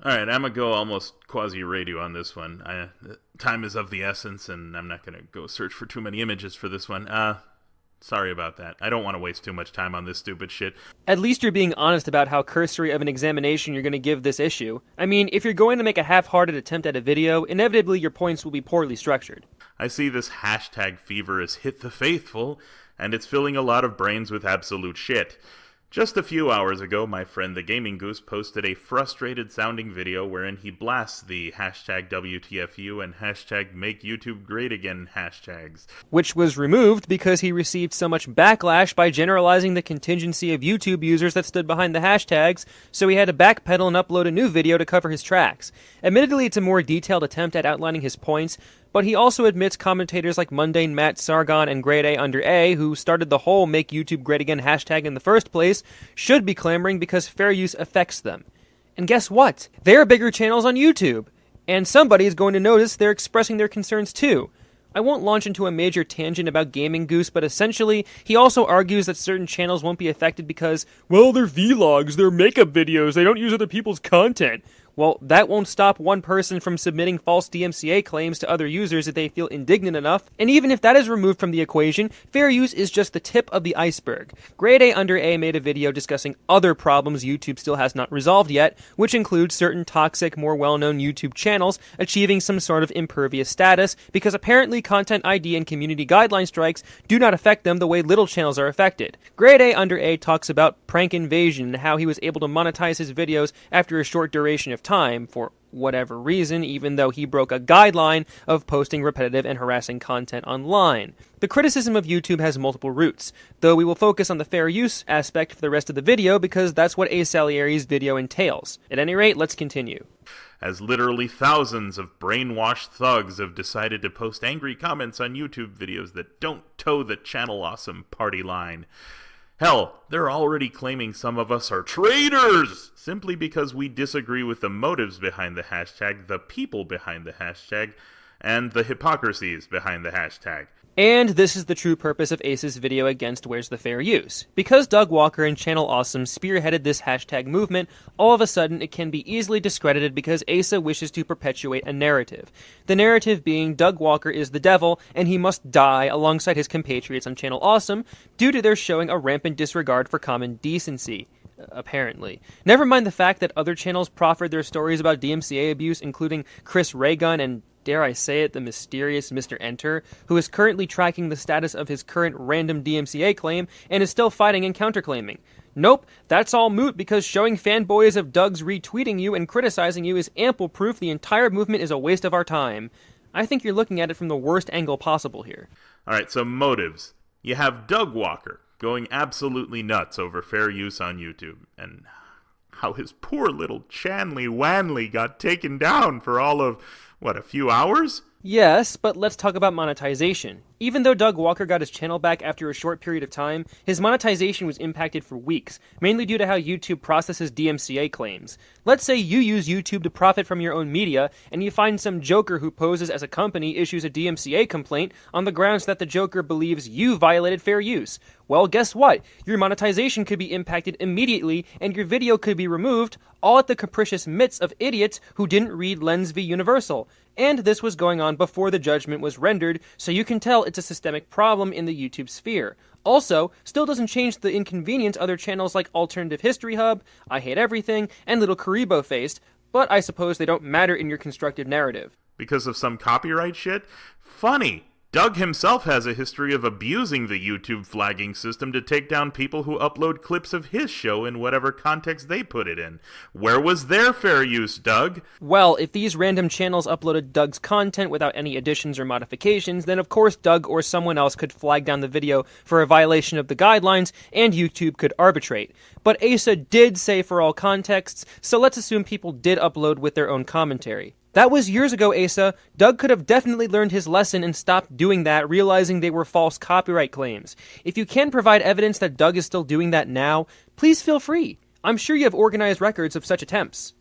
Alright, I'm gonna go almost quasi-radio on this one. Time is of the essence, and I'm not gonna go search for too many images for this one. Sorry about that. I don't want to waste too much time on this stupid shit. At least you're being honest about how cursory of an examination you're going to give this issue. I mean, if you're going to make a half-hearted attempt at a video, inevitably your points will be poorly structured. I see this hashtag fever has hit the faithful, and it's filling a lot of brains with absolute shit. Just a few hours ago, my friend the Gaming Goose posted a frustrated-sounding video wherein he blasts the hashtag WTFU and hashtag Make YouTube Great Again hashtags. Which was removed because he received so much backlash by generalizing the contingency of YouTube users that stood behind the hashtags, so he had to backpedal and upload a new video to cover his tracks. Admittedly, it's a more detailed attempt at outlining his points, but he also admits commentators like Mundane Matt Sargon and Grade A Under A, who started the whole Make YouTube Great Again hashtag in the first place, should be clamoring because fair use affects them. And guess what? There are bigger channels on YouTube, and somebody is going to notice they're expressing their concerns too. I won't launch into a major tangent about Gaming Goose, but essentially, he also argues that certain channels won't be affected because, well, they're vlogs, they're makeup videos, they don't use other people's content. Well, that won't stop one person from submitting false DMCA claims to other users if they feel indignant enough, and even if that is removed from the equation, fair use is just the tip of the iceberg. Grade A Under A made a video discussing other problems YouTube still has not resolved yet, which include certain toxic, more well-known YouTube channels achieving some sort of impervious status, because apparently Content ID and community guideline strikes do not affect them the way little channels are affected. Grade A Under A talks about prank invasion and how he was able to monetize his videos after a short duration of time, for whatever reason, even though he broke a guideline of posting repetitive and harassing content online. The criticism of YouTube has multiple roots, though we will focus on the fair use aspect for the rest of the video because that's what A. Salieri's video entails. At any rate, let's continue. As literally thousands of brainwashed thugs have decided to post angry comments on YouTube videos that don't toe the channel awesome party line. Hell, they're already claiming some of us are traitors simply because we disagree with the motives behind the hashtag, the people behind the hashtag, and the hypocrisies behind the hashtag. And this is the true purpose of Ace's video against Where's the Fair Use. Because Doug Walker and Channel Awesome spearheaded this hashtag movement, all of a sudden it can be easily discredited because Asa wishes to perpetuate a narrative. The narrative being Doug Walker is the devil and he must die alongside his compatriots on Channel Awesome due to their showing a rampant disregard for common decency. Apparently. Never mind the fact that other channels proffered their stories about DMCA abuse, including Chris Raygun and, dare I say it, the mysterious Mr. Enter, who is currently tracking the status of his current random DMCA claim and is still fighting and counterclaiming. Nope, that's all moot because showing fanboys of Doug's retweeting you and criticizing you is ample proof the entire movement is a waste of our time. I think you're looking at it from the worst angle possible here. Alright, so motives. You have Doug Walker going absolutely nuts over fair use on YouTube, and how his poor little Chanley Wanley got taken down for all of, a few hours? Yes, but let's talk about monetization. Even though Doug Walker got his channel back after a short period of time, his monetization was impacted for weeks, mainly due to how YouTube processes DMCA claims. Let's say you use YouTube to profit from your own media, and you find some joker who poses as a company issues a DMCA complaint on the grounds that the joker believes you violated fair use. Well, guess what? Your monetization could be impacted immediately, and your video could be removed, all at the capricious mitts of idiots who didn't read Lens v Universal. And this was going on before the judgment was rendered, so you can tell it's a systemic problem in the YouTube sphere. Also, still doesn't change the inconvenience other channels like Alternative History Hub, I Hate Everything, and Little Karibo faced, but I suppose they don't matter in your constructive narrative. Because of some copyright shit? Funny! Doug himself has a history of abusing the YouTube flagging system to take down people who upload clips of his show in whatever context they put it in. Where was their fair use, Doug? Well, if these random channels uploaded Doug's content without any additions or modifications, then of course Doug or someone else could flag down the video for a violation of the guidelines, and YouTube could arbitrate. But Asa did say for all contexts, so let's assume people did upload with their own commentary. That was years ago, Asa. Doug could have definitely learned his lesson and stopped doing that, realizing they were false copyright claims. If you can provide evidence that Doug is still doing that now, please feel free. I'm sure you have organized records of such attempts.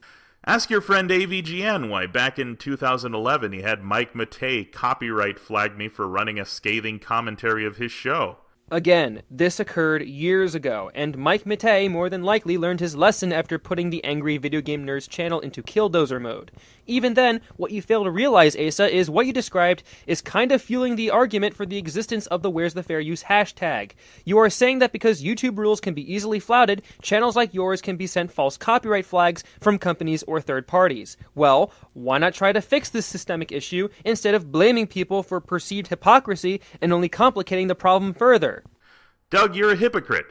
Ask your friend AVGN why back in 2011 he had Mike Matei copyright flag me for running a scathing commentary of his show. Again, this occurred years ago, and Mike Matei more than likely learned his lesson after putting the Angry Video Game Nerds channel into Killdozer mode. Even then, what you fail to realize, Asa, is what you described is kind of fueling the argument for the existence of the Where's the Fair Use hashtag. You are saying that because YouTube rules can be easily flouted, channels like yours can be sent false copyright flags from companies or third parties. Well, why not try to fix this systemic issue instead of blaming people for perceived hypocrisy and only complicating the problem further? Doug, you're a hypocrite.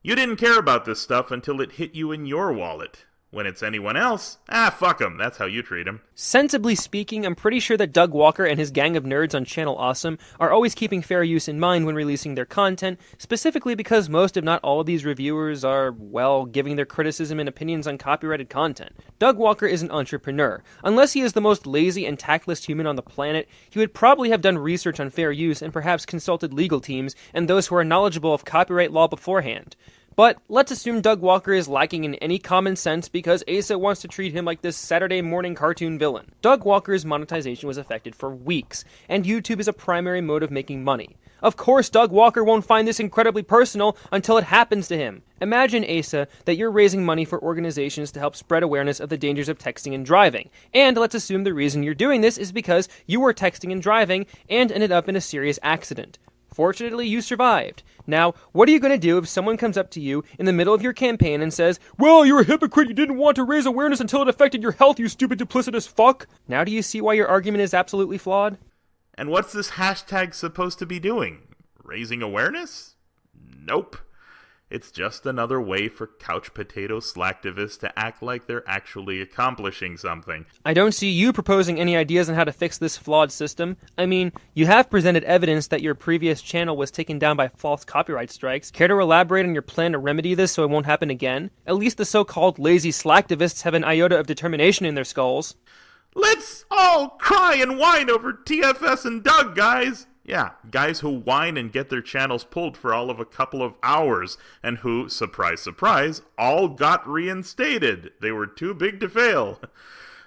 You didn't care about this stuff until it hit you in your wallet. When it's anyone else, fuck them. That's how you treat them. Sensibly speaking, I'm pretty sure that Doug Walker and his gang of nerds on Channel Awesome are always keeping fair use in mind when releasing their content, specifically because most if not all of these reviewers are, well, giving their criticism and opinions on copyrighted content. Doug Walker is an entrepreneur. Unless he is the most lazy and tactless human on the planet, he would probably have done research on fair use and perhaps consulted legal teams and those who are knowledgeable of copyright law beforehand. But let's assume Doug Walker is lacking in any common sense because Asa wants to treat him like this Saturday morning cartoon villain. Doug Walker's monetization was affected for weeks, and YouTube is a primary mode of making money. Of course, Doug Walker won't find this incredibly personal until it happens to him. Imagine, Asa, that you're raising money for organizations to help spread awareness of the dangers of texting and driving. And let's assume the reason you're doing this is because you were texting and driving and ended up in a serious accident. Fortunately, you survived. Now, what are you going to do if someone comes up to you in the middle of your campaign and says, "Well, you're a hypocrite, you didn't want to raise awareness until it affected your health, you stupid duplicitous fuck"? Now do you see why your argument is absolutely flawed? And what's this hashtag supposed to be doing? Raising awareness? Nope. It's just another way for couch potato slacktivists to act like they're actually accomplishing something. I don't see you proposing any ideas on how to fix this flawed system. I mean, you have presented evidence that your previous channel was taken down by false copyright strikes. Care to elaborate on your plan to remedy this so it won't happen again? At least the so-called lazy slacktivists have an iota of determination in their skulls. Let's all cry and whine over TFS and Doug, guys! Yeah, guys who whine and get their channels pulled for all of a couple of hours, and who, surprise, surprise, all got reinstated. They were too big to fail.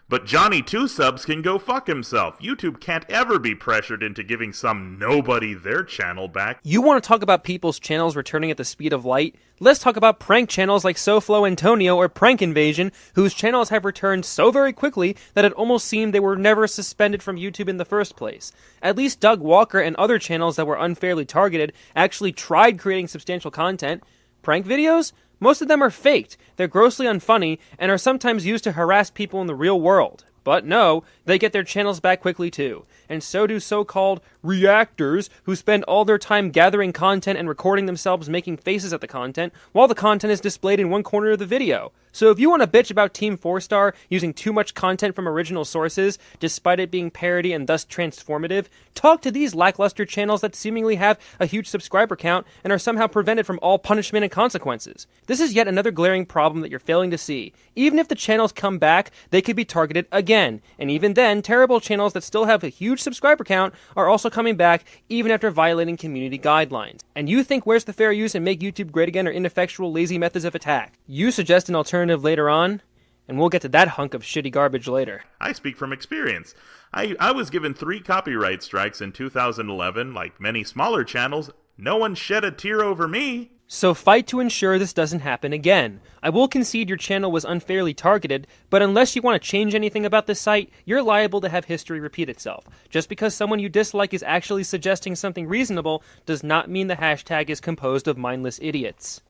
But Johnny 2 Subs can go fuck himself. YouTube can't ever be pressured into giving some nobody their channel back. You want to talk about people's channels returning at the speed of light? Let's talk about prank channels like SoFlo Antonio or Prank Invasion, whose channels have returned so very quickly that it almost seemed they were never suspended from YouTube in the first place. At least Doug Walker and other channels that were unfairly targeted actually tried creating substantial content. Prank videos? Most of them are faked, they're grossly unfunny, and are sometimes used to harass people in the real world. But no, they get their channels back quickly too. And so do so-called reactors, who spend all their time gathering content and recording themselves making faces at the content, while the content is displayed in one corner of the video. So if you want to bitch about Team 4-Star using too much content from original sources, despite it being parody and thus transformative, talk to these lackluster channels that seemingly have a huge subscriber count and are somehow prevented from all punishment and consequences. This is yet another glaring problem that you're failing to see. Even if the channels come back, they could be targeted again. And even then, terrible channels that still have a huge subscriber count are also coming back even after violating community guidelines. And you think Where's the Fair Use and Make YouTube Great Again are ineffectual, lazy methods of attack. You suggest an alternative later on, and we'll get to that hunk of shitty garbage later. I speak from experience. I was given 3 copyright strikes in 2011. Like many smaller channels, no one shed a tear over me. So fight to ensure this doesn't happen again. I will concede your channel was unfairly targeted, but unless you want to change anything about the site, you're liable to have history repeat itself. Just because someone you dislike is actually suggesting something reasonable does not mean the hashtag is composed of mindless idiots.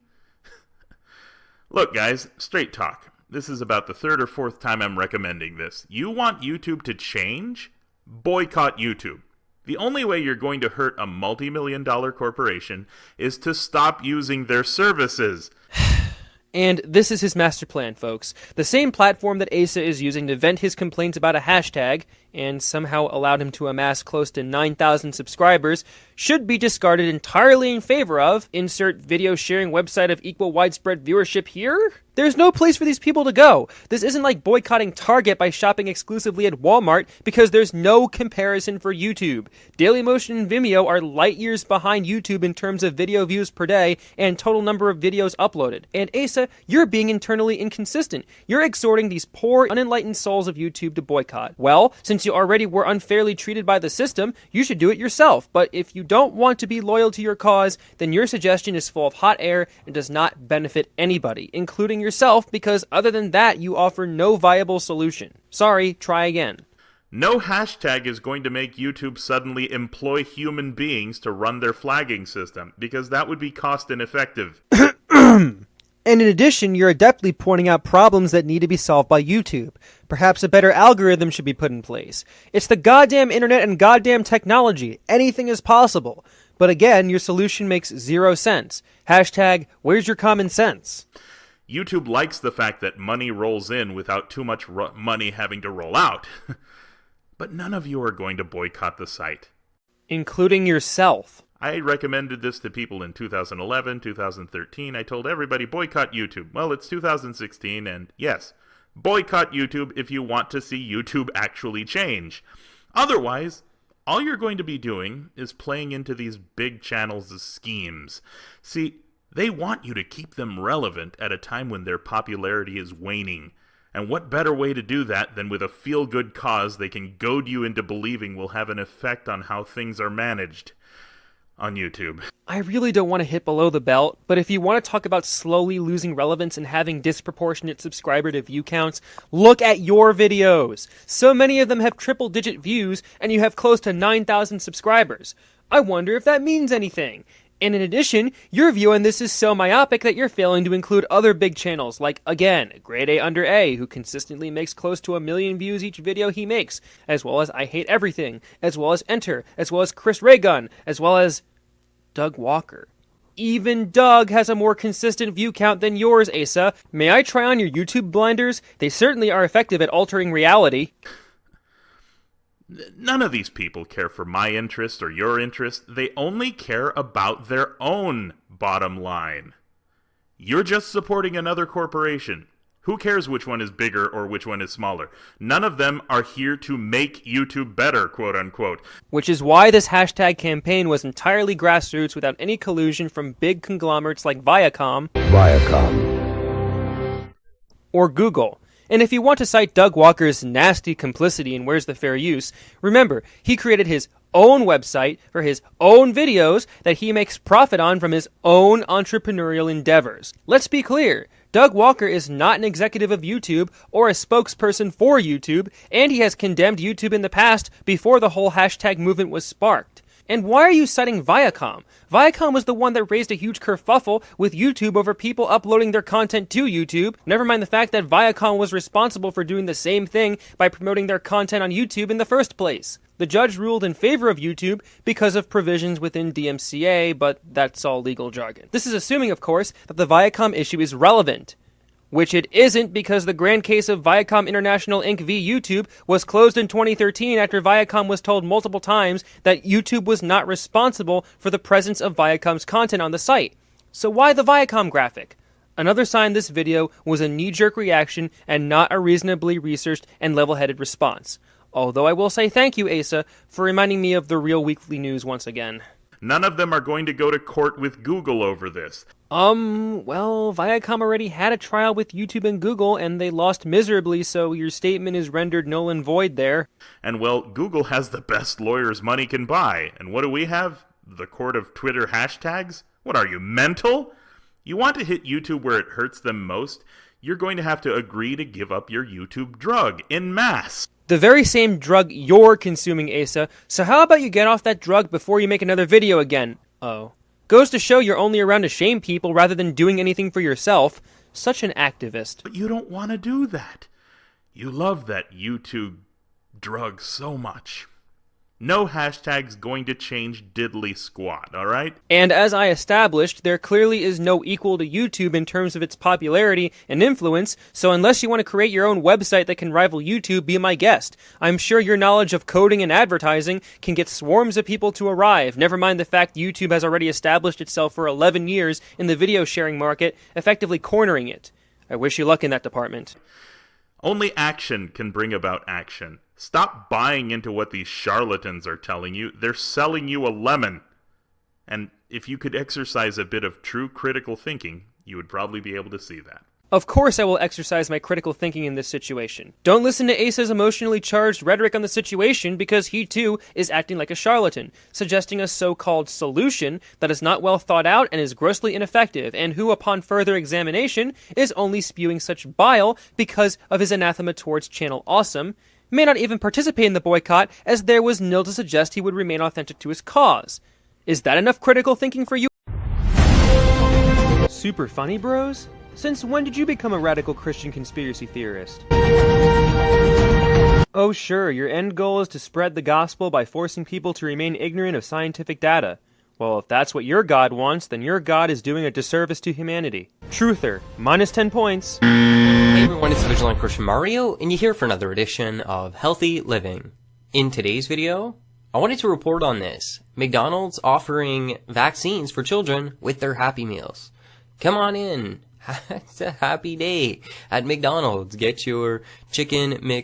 Look, guys, straight talk. This is about the 3rd or 4th time I'm recommending this. You want YouTube to change? Boycott YouTube. The only way you're going to hurt a multi-million-dollar corporation is to stop using their services. And this is his master plan, folks. The same platform that Asa is using to vent his complaints about a hashtag, and somehow allowed him to amass close to 9,000 subscribers, should be discarded entirely in favor of, insert video sharing website of equal widespread viewership here? There's no place for these people to go. This isn't like boycotting Target by shopping exclusively at Walmart, because there's no comparison for YouTube. Dailymotion and Vimeo are light years behind YouTube in terms of video views per day and total number of videos uploaded. And Asa, you're being internally inconsistent. You're exhorting these poor, unenlightened souls of YouTube to boycott. Well, since Since you already were unfairly treated by the system, you should do it yourself. But if you don't want to be loyal to your cause, then your suggestion is full of hot air and does not benefit anybody, including yourself, because other than that, you offer no viable solution. Sorry, try again. No hashtag is going to make YouTube suddenly employ human beings to run their flagging system, because that would be cost ineffective. And in addition, you're adeptly pointing out problems that need to be solved by YouTube. Perhaps a better algorithm should be put in place. It's the goddamn internet and goddamn technology. Anything is possible. But again, your solution makes zero sense. Hashtag, where's your common sense? YouTube likes the fact that money rolls in without too much money having to roll out. But none of you are going to boycott the site. Including yourself. I recommended this to people in 2011, 2013. I told everybody, boycott YouTube. Well, it's 2016, and yes, boycott YouTube if you want to see YouTube actually change. Otherwise, all you're going to be doing is playing into these big channels' schemes. See, they want you to keep them relevant at a time when their popularity is waning. And what better way to do that than with a feel-good cause they can goad you into believing will have an effect on how things are managed on YouTube. I really don't want to hit below the belt, but if you want to talk about slowly losing relevance and having disproportionate subscriber to view counts, look at your videos. So many of them have triple-digit views, and you have close to 9,000 subscribers. I wonder if that means anything. And in addition, your view on this is so myopic that you're failing to include other big channels like, again, Grade A Under A, who consistently makes close to 1 million views each video he makes, as well as I Hate Everything, as well as Enter, as well as Chris Raygun, as well as Doug Walker. Even Doug has a more consistent view count than yours, Asa. May I try on your YouTube blinders? They certainly are effective at altering reality. None of these people care for my interest or your interest. They only care about their own bottom line. You're just supporting another corporation. Who cares which one is bigger or which one is smaller? None of them are here to make YouTube better, quote unquote. Which is why this hashtag campaign was entirely grassroots without any collusion from big conglomerates like Viacom or Google. And if you want to cite Doug Walker's nasty complicity in Where's the Fair Use, remember, he created his own website for his own videos that he makes profit on from his own entrepreneurial endeavors. Let's be clear, Doug Walker is not an executive of YouTube or a spokesperson for YouTube, and he has condemned YouTube in the past before the whole hashtag movement was sparked. And why are you citing Viacom? Viacom was the one that raised a huge kerfuffle with YouTube over people uploading their content to YouTube. Never mind the fact that Viacom was responsible for doing the same thing by promoting their content on YouTube in the first place. The judge ruled in favor of YouTube because of provisions within DMCA, but that's all legal jargon. This is assuming, of course, that the Viacom issue is relevant. Which it isn't, because the grand case of Viacom International Inc. v. YouTube was closed in 2013 after Viacom was told multiple times that YouTube was not responsible for the presence of Viacom's content on the site. So why the Viacom graphic? Another sign this video was a knee-jerk reaction and not a reasonably researched and level-headed response. Although I will say thank you, Asa, for reminding me of the real weekly news once again. None of them are going to go to court with Google over this. Well, Viacom already had a trial with YouTube and Google, and they lost miserably, so your statement is rendered null and void there. And well, Google has the best lawyers money can buy. And what do we have? The court of Twitter hashtags? What are you, mental? You want to hit YouTube where it hurts them most? You're going to have to agree to give up your YouTube drug en masse. The very same drug you're consuming, Asa, so how about you get off that drug before you make another video again? Oh. Goes to show you're only around to shame people rather than doing anything for yourself. Such an activist. But you don't want to do that. You love that YouTube drug so much. No hashtag's going to change diddly squat, alright? And as I established, there clearly is no equal to YouTube in terms of its popularity and influence, so unless you want to create your own website that can rival YouTube, be my guest. I'm sure your knowledge of coding and advertising can get swarms of people to arrive, never mind the fact YouTube has already established itself for 11 years in the video sharing market, effectively cornering it. I wish you luck in that department. Only action can bring about action. Stop buying into what these charlatans are telling you. They're selling you a lemon. And if you could exercise a bit of true critical thinking, you would probably be able to see that. Of course I will exercise my critical thinking in this situation. Don't listen to Ace's emotionally charged rhetoric on the situation because he too is acting like a charlatan, suggesting a so-called solution that is not well thought out and is grossly ineffective, and who upon further examination is only spewing such bile because of his anathema towards Channel Awesome, may not even participate in the boycott as there was nil to suggest he would remain authentic to his cause. Is that enough critical thinking for you? Super funny, bros? Since when did you become a radical Christian conspiracy theorist? Oh sure, your end goal is to spread the gospel by forcing people to remain ignorant of scientific data. Well, if that's what your God wants, then your God is doing a disservice to humanity. Truther, minus 10 points. Hey everyone, it's the Vigilant Christian Mario, and you're here for another edition of Healthy Living. In today's video, I wanted to report on this. McDonald's offering vaccines for children with their Happy Meals. Come on in. It's a happy day at McDonald's. Get your chicken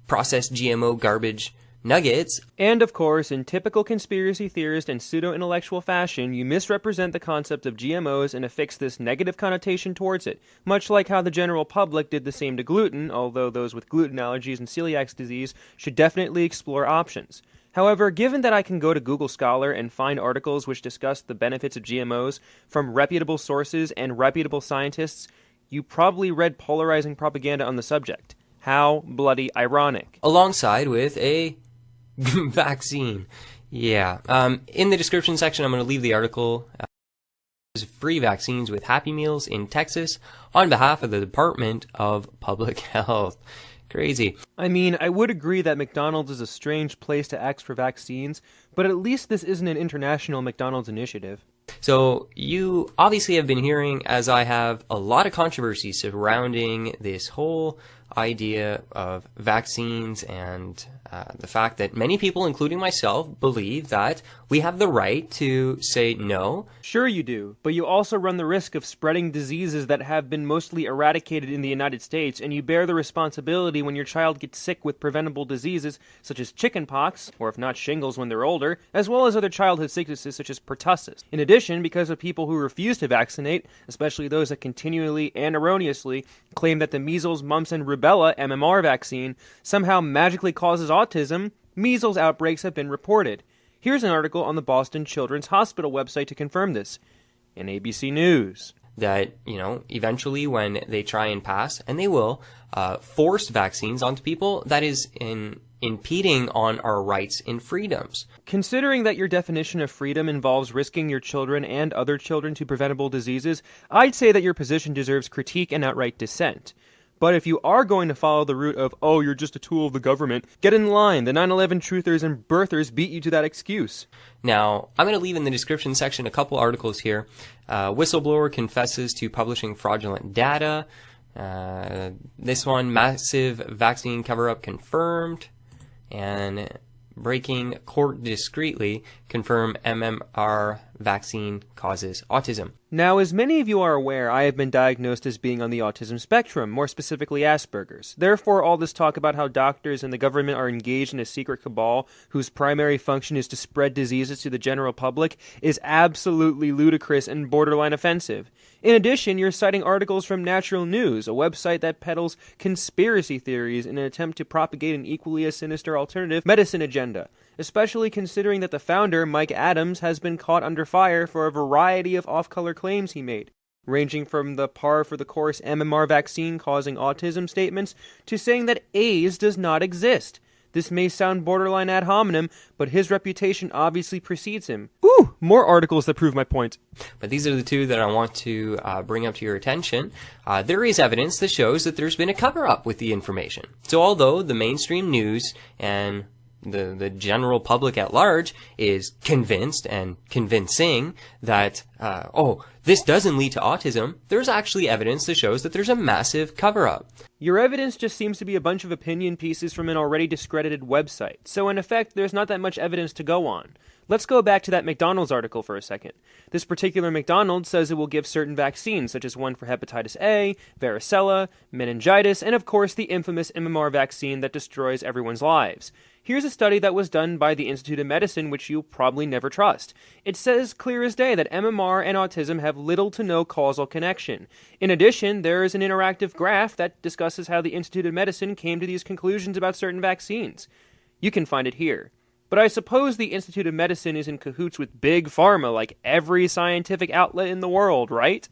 processed GMO garbage nuggets. And of course, in typical conspiracy theorist and pseudo-intellectual fashion, you misrepresent the concept of GMOs and affix this negative connotation towards it, much like how the general public did the same to gluten, although those with gluten allergies and celiac disease should definitely explore options. However, given that I can go to Google Scholar and find articles which discuss the benefits of GMOs from reputable sources and reputable scientists, you probably read polarizing propaganda on the subject. How bloody ironic. Alongside with a vaccine. Yeah. In the description section, I'm going to leave the article. Free vaccines with Happy Meals in Texas on behalf of the Department of Public Health. Crazy. I mean, I would agree that McDonald's is a strange place to ask for vaccines, but at least this isn't an international McDonald's initiative. So, you obviously have been hearing, as I have, a lot of controversy surrounding this whole idea of vaccines and the fact that many people, including myself, believe that we have the right to say no. Sure you do, but you also run the risk of spreading diseases that have been mostly eradicated in the United States, and you bear the responsibility when your child gets sick with preventable diseases such as chickenpox, or if not shingles when they're older, as well as other childhood sicknesses such as pertussis. In addition, because of people who refuse to vaccinate, especially those that continually and erroneously claim that the measles, mumps, and rubella MMR vaccine somehow magically causes autism, measles outbreaks have been reported. Here's an article on the Boston Children's Hospital website to confirm this. In ABC News. That, eventually when they try and pass, and they will, force vaccines onto people, that is impeding on our rights and freedoms. Considering that your definition of freedom involves risking your children and other children to preventable diseases, I'd say that your position deserves critique and outright dissent. But if you are going to follow the route of, oh, you're just a tool of the government, get in line. The 9/11 truthers and birthers beat you to that excuse. Now, I'm going to leave in the description section a couple articles here. Whistleblower confesses to publishing fraudulent data. This one, massive vaccine cover-up confirmed. And breaking court discreetly, confirm MMR vaccine causes autism. Now, as many of you are aware, I have been diagnosed as being on the autism spectrum, more specifically Asperger's. Therefore, all this talk about how doctors and the government are engaged in a secret cabal whose primary function is to spread diseases to the general public is absolutely ludicrous and borderline offensive. In addition, you're citing articles from Natural News, a website that peddles conspiracy theories in an attempt to propagate an equally as sinister alternative medicine agenda, especially considering that the founder, Mike Adams, has been caught under fire for a variety of off-color claims he made, ranging from the par for the course MMR vaccine causing autism statements to saying that AIDS does not exist. This may sound borderline ad hominem, but his reputation obviously precedes him. Ooh, more articles that prove my point. But these are the two that I want to bring up to your attention. There is evidence that shows that there's been a cover-up with the information. So although the mainstream news and the general public at large is convinced and convincing that, this doesn't lead to autism, there's actually evidence that shows that there's a massive cover-up. Your evidence just seems to be a bunch of opinion pieces from an already discredited website, so in effect, there's not that much evidence to go on. Let's go back to that McDonald's article for a second. This particular McDonald's says it will give certain vaccines, such as one for hepatitis A, varicella, meningitis, and of course the infamous MMR vaccine that destroys everyone's lives. Here's a study that was done by the Institute of Medicine, which you'll probably never trust. It says clear as day that MMR and autism have little to no causal connection. In addition, there is an interactive graph that discusses how the Institute of Medicine came to these conclusions about certain vaccines. You can find it here. But I suppose the Institute of Medicine is in cahoots with Big Pharma like every scientific outlet in the world, right?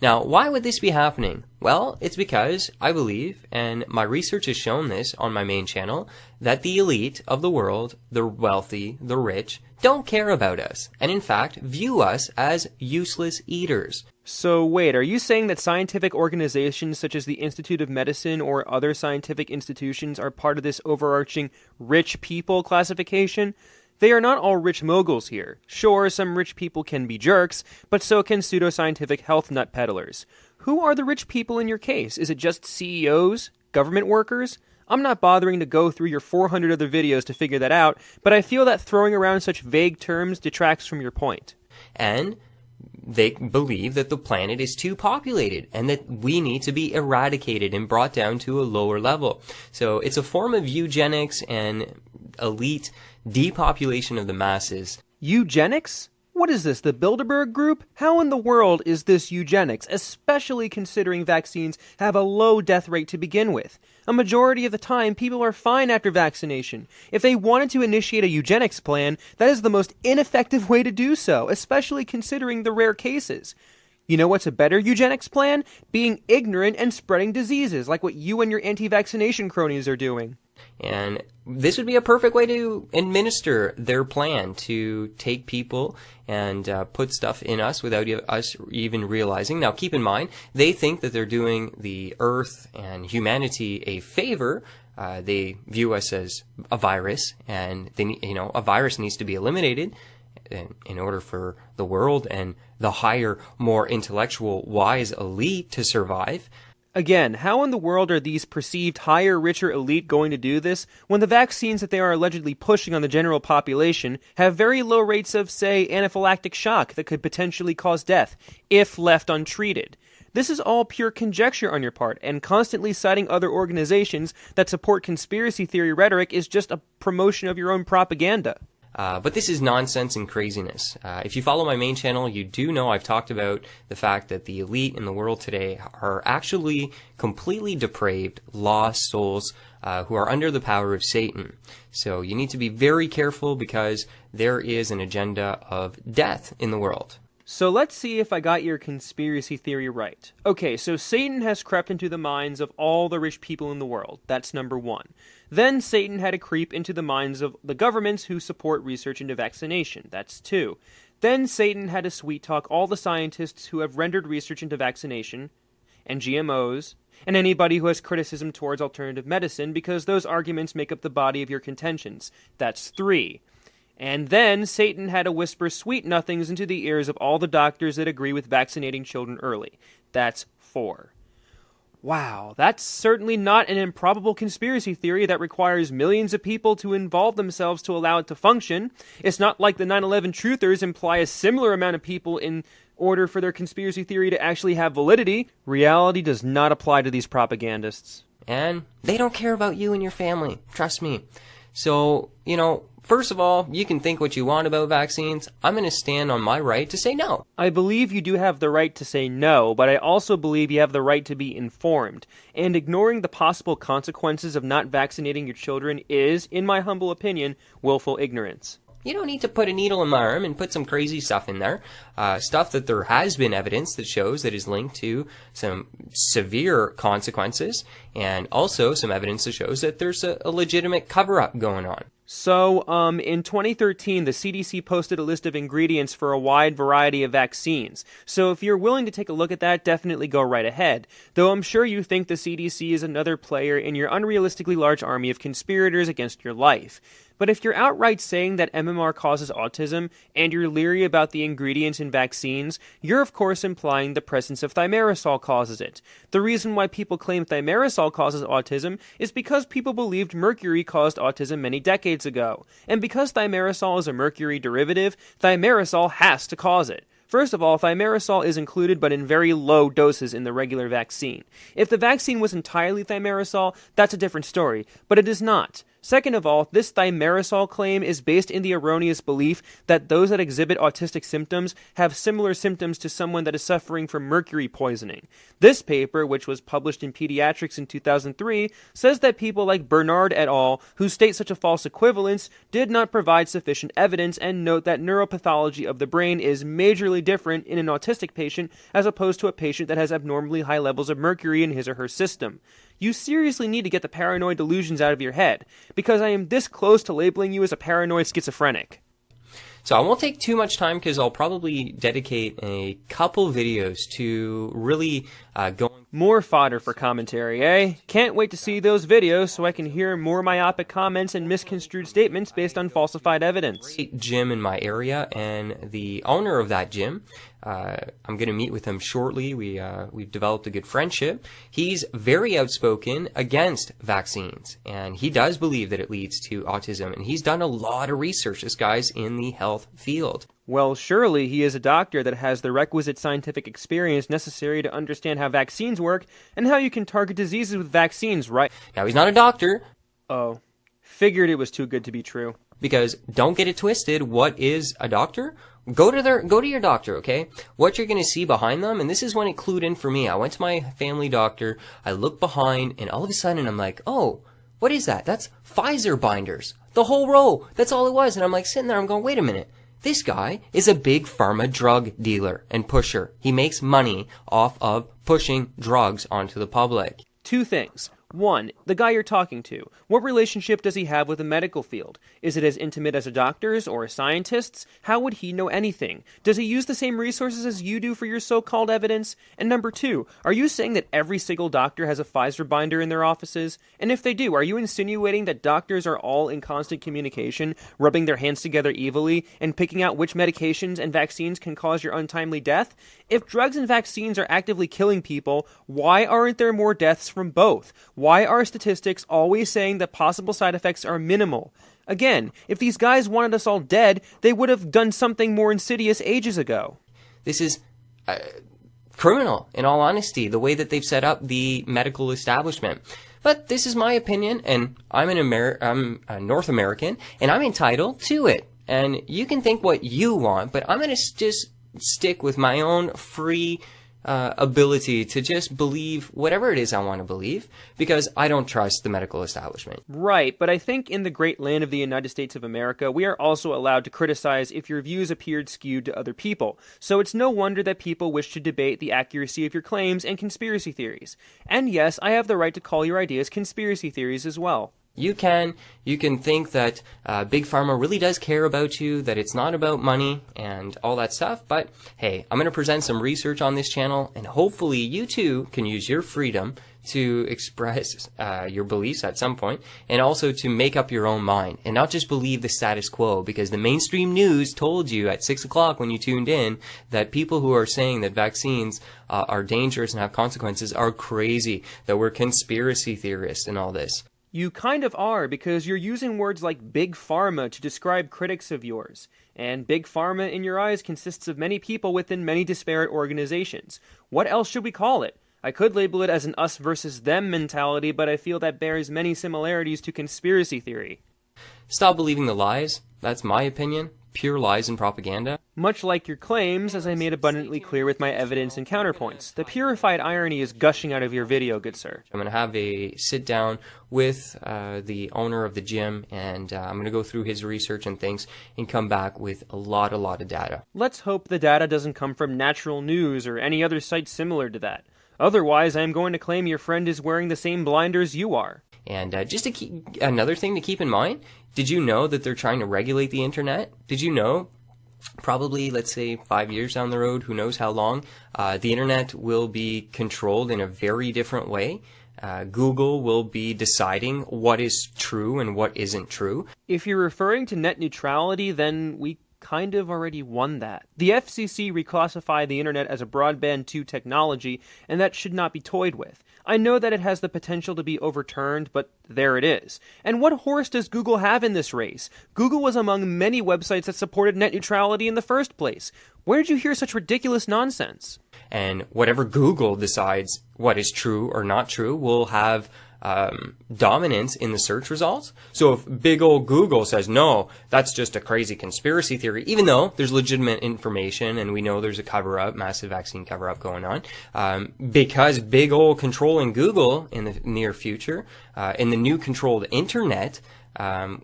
Now, why would this be happening? Well, it's because I believe, and my research has shown this on my main channel, that the elite of the world, the wealthy, the rich, don't care about us, and in fact view us as useless eaters. So wait, are you saying that scientific organizations such as the Institute of Medicine or other scientific institutions are part of this overarching rich people classification? They are not all rich moguls here. Sure, some rich people can be jerks, but so can pseudoscientific health nut peddlers. Who are the rich people in your case? Is it just CEOs? Government workers? I'm not bothering to go through your 400 other videos to figure that out, but I feel that throwing around such vague terms detracts from your point. And they believe that the planet is too populated and that we need to be eradicated and brought down to a lower level. So it's a form of eugenics and elite depopulation of the masses. Eugenics? What is this, the Bilderberg Group? How in the world is this eugenics, especially considering vaccines have a low death rate to begin with? A majority of the time, people are fine after vaccination. If they wanted to initiate a eugenics plan, that is the most ineffective way to do so, especially considering the rare cases. You know what's a better eugenics plan? Being ignorant and spreading diseases, like what you and your anti-vaccination cronies are doing. And this would be a perfect way to administer their plan, to take people and put stuff in us without us even realizing. Now, keep in mind, they think that they're doing the Earth and humanity a favor. They view us as a virus, and a virus needs to be eliminated in order for the world and the higher, more intellectual, wise elite to survive. Again, how in the world are these perceived higher, richer elite going to do this when the vaccines that they are allegedly pushing on the general population have very low rates of, say, anaphylactic shock that could potentially cause death, if left untreated? This is all pure conjecture on your part, and constantly citing other organizations that support conspiracy theory rhetoric is just a promotion of your own propaganda. But this is nonsense and craziness. If you follow my main channel, you do know I've talked about the fact that the elite in the world today are actually completely depraved, lost souls who are under the power of Satan. So you need to be very careful because there is an agenda of death in the world. So let's see if I got your conspiracy theory right. Okay, so Satan has crept into the minds of all the rich people in the world. That's number one. Then Satan had to creep into the minds of the governments who support research into vaccination. That's two. Then Satan had to sweet-talk all the scientists who have rendered research into vaccination, and GMOs, and anybody who has criticism towards alternative medicine, because those arguments make up the body of your contentions. That's three. And then Satan had to whisper sweet nothings into the ears of all the doctors that agree with vaccinating children early. That's four. Wow, that's certainly not an improbable conspiracy theory that requires millions of people to involve themselves to allow it to function. It's not like the 9/11 truthers imply a similar amount of people in order for their conspiracy theory to actually have validity. Reality does not apply to these propagandists. And they don't care about you and your family. Trust me. So, first of all, you can think what you want about vaccines. I'm going to stand on my right to say no. I believe you do have the right to say no, but I also believe you have the right to be informed. And ignoring the possible consequences of not vaccinating your children is, in my humble opinion, willful ignorance. You don't need to put a needle in my arm and put some crazy stuff in there. Stuff that there has been evidence that shows that is linked to some severe consequences, and also some evidence that shows that there's a legitimate cover-up going on. So, in 2013, the CDC posted a list of ingredients for a wide variety of vaccines. So if you're willing to take a look at that, definitely go right ahead. Though I'm sure you think the CDC is another player in your unrealistically large army of conspirators against your life. But if you're outright saying that MMR causes autism, and you're leery about the ingredients in vaccines, you're of course implying the presence of thimerosal causes it. The reason why people claim thimerosal causes autism is because people believed mercury caused autism many decades ago. And because thimerosal is a mercury derivative, thimerosal has to cause it. First of all, thimerosal is included but in very low doses in the regular vaccine. If the vaccine was entirely thimerosal, that's a different story, but it is not. Second of all, this thimerosal claim is based in the erroneous belief that those that exhibit autistic symptoms have similar symptoms to someone that is suffering from mercury poisoning. This paper, which was published in Pediatrics in 2003, says that people like Bernard et al., who state such a false equivalence, did not provide sufficient evidence, and note that neuropathology of the brain is majorly different in an autistic patient as opposed to a patient that has abnormally high levels of mercury in his or her system. You seriously need to get the paranoid delusions out of your head, because I am this close to labeling you as a paranoid schizophrenic. So I won't take too much time because I'll probably dedicate a couple videos to really going... More fodder for commentary, eh? Can't wait to see those videos so I can hear more myopic comments and misconstrued statements based on falsified evidence. Great gym in my area, and the owner of that gym, I'm going to meet with him shortly. We've developed a good friendship. He's very outspoken against vaccines, and he does believe that it leads to autism, and he's done a lot of research. This guy's in the health field. Well, surely he is a doctor that has the requisite scientific experience necessary to understand how vaccines work and how you can target diseases with vaccines, right? Now, he's not a doctor. Oh, figured it was too good to be true. Because don't get it twisted. What is a doctor? Go to your doctor, okay? What you're going to see behind them, and this is when it clued in for me. I went to my family doctor. I looked behind, and all of a sudden I'm like, oh, what is that? That's Pfizer binders. The whole row. That's all it was. And I'm like sitting there. I'm going, wait a minute. This guy is a big pharma drug dealer and pusher. He makes money off of pushing drugs onto the public. Two things. One, the guy you're talking to. What relationship does he have with the medical field? Is it as intimate as a doctor's or a scientist's? How would he know anything? Does he use the same resources as you do for your so-called evidence? And number two, are you saying that every single doctor has a Pfizer binder in their offices? And if they do, are you insinuating that doctors are all in constant communication, rubbing their hands together evilly, and picking out which medications and vaccines can cause your untimely death? If drugs and vaccines are actively killing people, why aren't there more deaths from both? Why are statistics always saying that possible side effects are minimal? Again, if these guys wanted us all dead, they would have done something more insidious ages ago. This is criminal, in all honesty, the way that they've set up the medical establishment. But this is my opinion, and I'm a North American, and I'm entitled to it. And you can think what you want, but I'm going to just stick with my own free ability to just believe whatever it is I want to believe, because I don't trust the medical establishment. Right, but I think in the great land of the United States of America, we are also allowed to criticize if your views appeared skewed to other people. So it's no wonder that people wish to debate the accuracy of your claims and conspiracy theories. And yes, I have the right to call your ideas conspiracy theories as well. You can think that Big Pharma really does care about you, that it's not about money and all that stuff, but hey, I'm going to present some research on this channel, and hopefully you too can use your freedom to express your beliefs at some point, and also to make up your own mind, and not just believe the status quo, because the mainstream news told you at 6 o'clock when you tuned in that people who are saying that vaccines are dangerous and have consequences are crazy, that we're conspiracy theorists and all this. You kind of are, because you're using words like Big Pharma to describe critics of yours. And Big Pharma, in your eyes, consists of many people within many disparate organizations. What else should we call it? I could label it as an us versus them mentality, but I feel that bears many similarities to conspiracy theory. Stop believing the lies. That's my opinion. Pure lies and propaganda. Much like your claims, as I made abundantly clear with my evidence and counterpoints. The purified irony is gushing out of your video, good sir. I'm going to have a sit down with the owner of the gym, and I'm going to go through his research and things and come back with a lot of data. Let's hope the data doesn't come from Natural News or any other site similar to that. Otherwise, I am going to claim your friend is wearing the same blinders you are. And just to keep, another thing to keep in mind, did you know that they're trying to regulate the internet? Did you know, probably, let's say, 5 years down the road, who knows how long, the internet will be controlled in a very different way? Google will be deciding what is true and what isn't true. If you're referring to net neutrality, then we kind of already won that. The FCC reclassified the internet as a broadband 2 technology, and that should not be toyed with. I know that it has the potential to be overturned, but there it is. And what horse does Google have in this race? Google was among many websites that supported net neutrality in the first place. Where did you hear such ridiculous nonsense? And whatever Google decides what is true or not true will have dominance in the search results. So if big old Google says, no, that's just a crazy conspiracy theory, even though there's legitimate information and we know there's a cover-up, massive vaccine cover-up going on, because big old controlling Google in the near future, in the new controlled internet,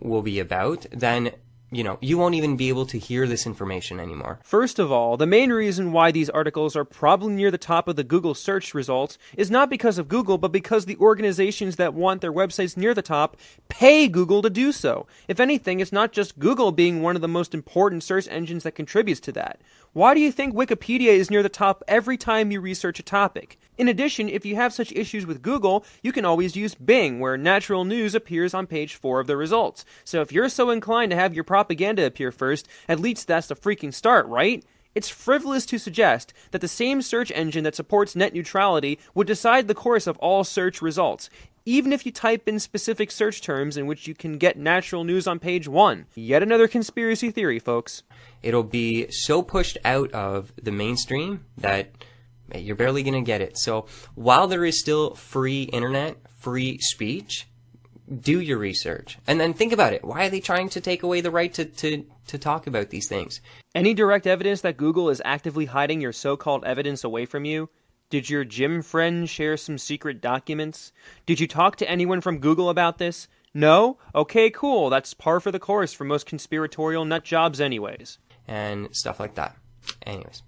will be about, then you won't even be able to hear this information anymore. First of all, the main reason why these articles are probably near the top of the Google search results is not because of Google, but because the organizations that want their websites near the top pay Google to do so. If anything, it's not just Google being one of the most important search engines that contributes to that. Why do you think Wikipedia is near the top every time you research a topic? In addition, if you have such issues with Google, you can always use Bing, where natural news appears on page 4 of the results. So if you're so inclined to have your propaganda appear first, at least that's the freaking start, right? It's frivolous to suggest that the same search engine that supports net neutrality would decide the course of all search results, even if you type in specific search terms in which you can get natural news on page 1. Yet another conspiracy theory, folks. It'll be so pushed out of the mainstream that you're barely going to get it. So while there is still free internet, free speech, do your research. And then think about it. Why are they trying to take away the right to talk about these things? Any direct evidence that Google is actively hiding your so-called evidence away from you? Did your gym friend share some secret documents? Did you talk to anyone from Google about this? No? Okay, cool. That's par for the course for most conspiratorial nut jobs anyways. And stuff like that. Anyways.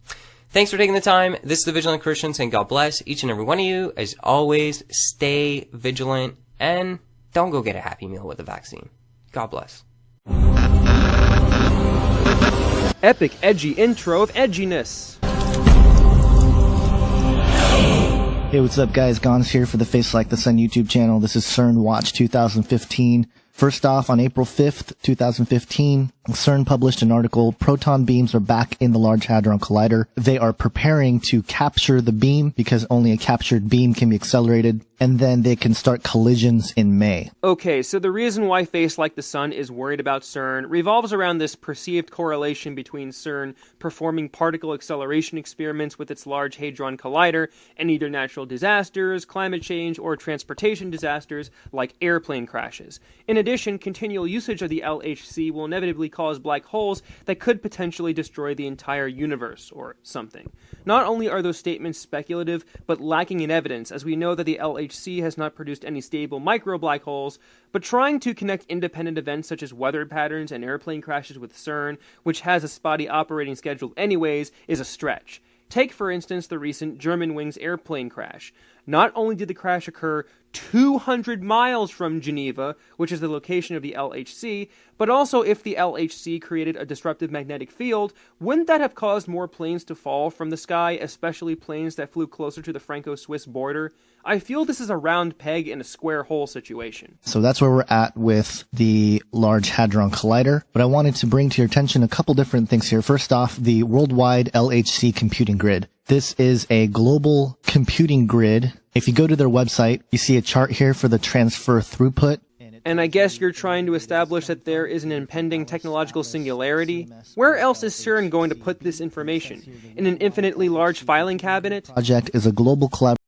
Thanks for taking the time. This is the Vigilant Christian saying God bless each and every one of you. As always, stay vigilant and don't go get a Happy Meal with a vaccine. God bless. Epic edgy intro of edginess. Hey, what's up guys? Gons here for the Face Like the Sun YouTube channel. This is CERN Watch 2015. First off, on April 5th, 2015, CERN published an article, Proton beams are back in the Large Hadron Collider. They are preparing to capture the beam because only a captured beam can be accelerated, and then they can start collisions in May. Okay, so the reason why Face Like the Sun is worried about CERN revolves around this perceived correlation between CERN performing particle acceleration experiments with its Large Hadron Collider and either natural disasters, climate change, or transportation disasters like airplane crashes. In addition, continual usage of the LHC will inevitably cause black holes that could potentially destroy the entire universe, or something. Not only are those statements speculative, but lacking in evidence, as we know that the LHC has not produced any stable micro-black holes, but trying to connect independent events such as weather patterns and airplane crashes with CERN, which has a spotty operating schedule anyways, is a stretch. Take, for instance, the recent Germanwings airplane crash. Not only did the crash occur 200 miles from Geneva, which is the location of the LHC, but also if the LHC created a disruptive magnetic field, wouldn't that have caused more planes to fall from the sky, especially planes that flew closer to the Franco-Swiss border? I feel this is a round peg in a square hole situation. So that's where we're at with the Large Hadron Collider. But I wanted to bring to your attention a couple different things here. First off, the worldwide LHC computing grid. This is a global computing grid. If you go to their website, you see a chart here for the transfer throughput. And I guess you're trying to establish that there is an impending technological singularity? Where else is CERN going to put this information? In an infinitely large filing cabinet? Project is a global collaboration.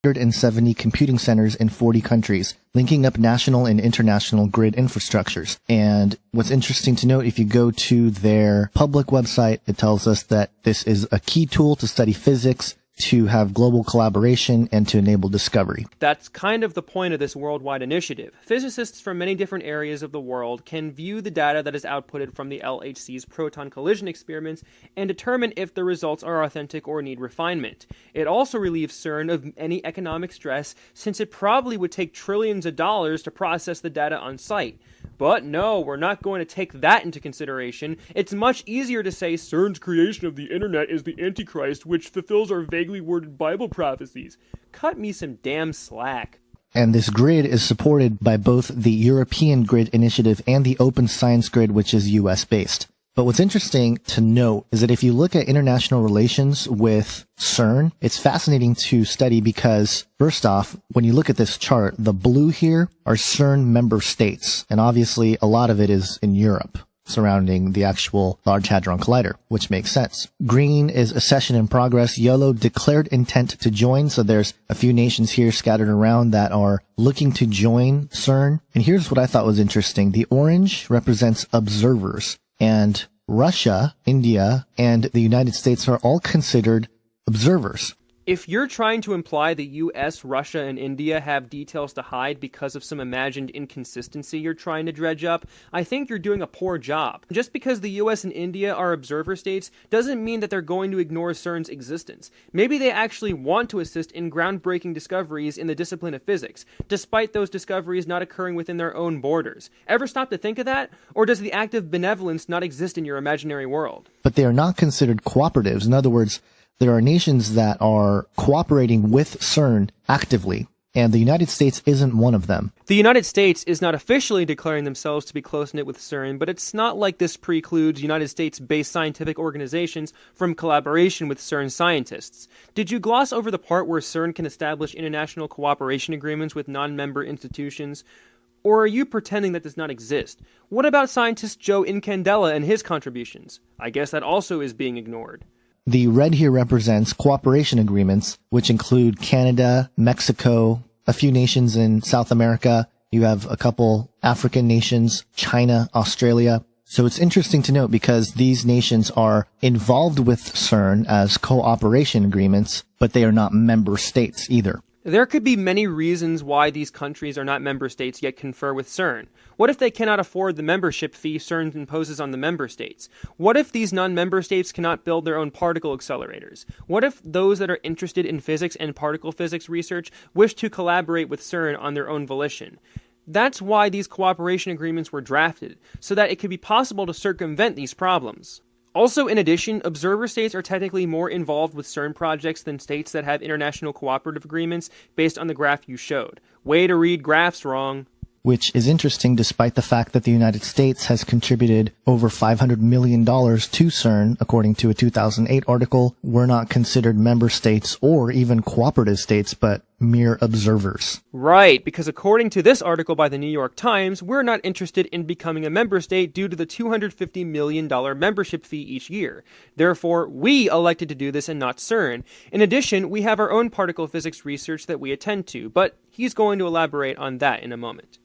170 computing centers in 40 countries, linking up national and international grid infrastructures. And what's interesting to note, if you go to their public website, it tells us that this is a key tool to study physics, to have global collaboration, and to enable discovery. That's kind of the point of this worldwide initiative. Physicists from many different areas of the world can view the data that is outputted from the LHC's proton collision experiments and determine if the results are authentic or need refinement. It also relieves CERN of any economic stress, since it probably would take trillions of dollars to process the data on site. But no, we're not going to take that into consideration. It's much easier to say CERN's creation of the internet is the Antichrist, which fulfills our vaguely worded Bible prophecies. Cut me some damn slack. And this grid is supported by both the European Grid Initiative and the Open Science Grid, which is US-based. But what's interesting to note is that if you look at international relations with CERN, it's fascinating to study because, first off, when you look at this chart, the blue here are CERN member states, and obviously a lot of it is in Europe. surrounding the actual Large Hadron Collider, which makes sense. Green is a session in progress. Yellow, declared intent to join. So there's a few nations here scattered around that are looking to join CERN. And here's what I thought was interesting. The orange represents observers, and Russia, India, and the United States are all considered observers. If you're trying to imply the US, Russia, and India have details to hide because of some imagined inconsistency you're trying to dredge up, I think you're doing a poor job. Just because the US and India are observer states doesn't mean that they're going to ignore CERN's existence. Maybe they actually want to assist in groundbreaking discoveries in the discipline of physics, despite those discoveries not occurring within their own borders. Ever stop to think of that? Or does the act of benevolence not exist in your imaginary world? But they are not considered cooperatives. In other words, there are nations that are cooperating with CERN actively, and the United States isn't one of them. The United States is not officially declaring themselves to be close-knit with CERN, but it's not like this precludes United States-based scientific organizations from collaboration with CERN scientists. Did you gloss over the part where CERN can establish international cooperation agreements with non-member institutions? Or are you pretending that does not exist? What about scientist Joe Incandela and his contributions? I guess that also is being ignored. The red here represents cooperation agreements, which include Canada, Mexico, a few nations in South America. You have a couple African nations, China, Australia. So it's interesting to note because these nations are involved with CERN as cooperation agreements, but they are not member states either. There could be many reasons why these countries are not member states yet confer with CERN. What if they cannot afford the membership fee CERN imposes on the member states? What if these non-member states cannot build their own particle accelerators? What if those that are interested in physics and particle physics research wish to collaborate with CERN on their own volition? That's why these cooperation agreements were drafted, so that it could be possible to circumvent these problems. Also, in addition, observer states are technically more involved with CERN projects than states that have international cooperative agreements based on the graph you showed. Way to read graphs wrong. Which is interesting despite the fact that the United States has contributed over $500 million to CERN, according to a 2008 article. We're not considered member states or even cooperative states, but mere observers. Right, because according to this article by the New York Times, we're not interested in becoming a member state due to the $250 million membership fee each year. Therefore, we elected to do this and not CERN. In addition, we have our own particle physics research that we attend to, but he's going to elaborate on that in a moment.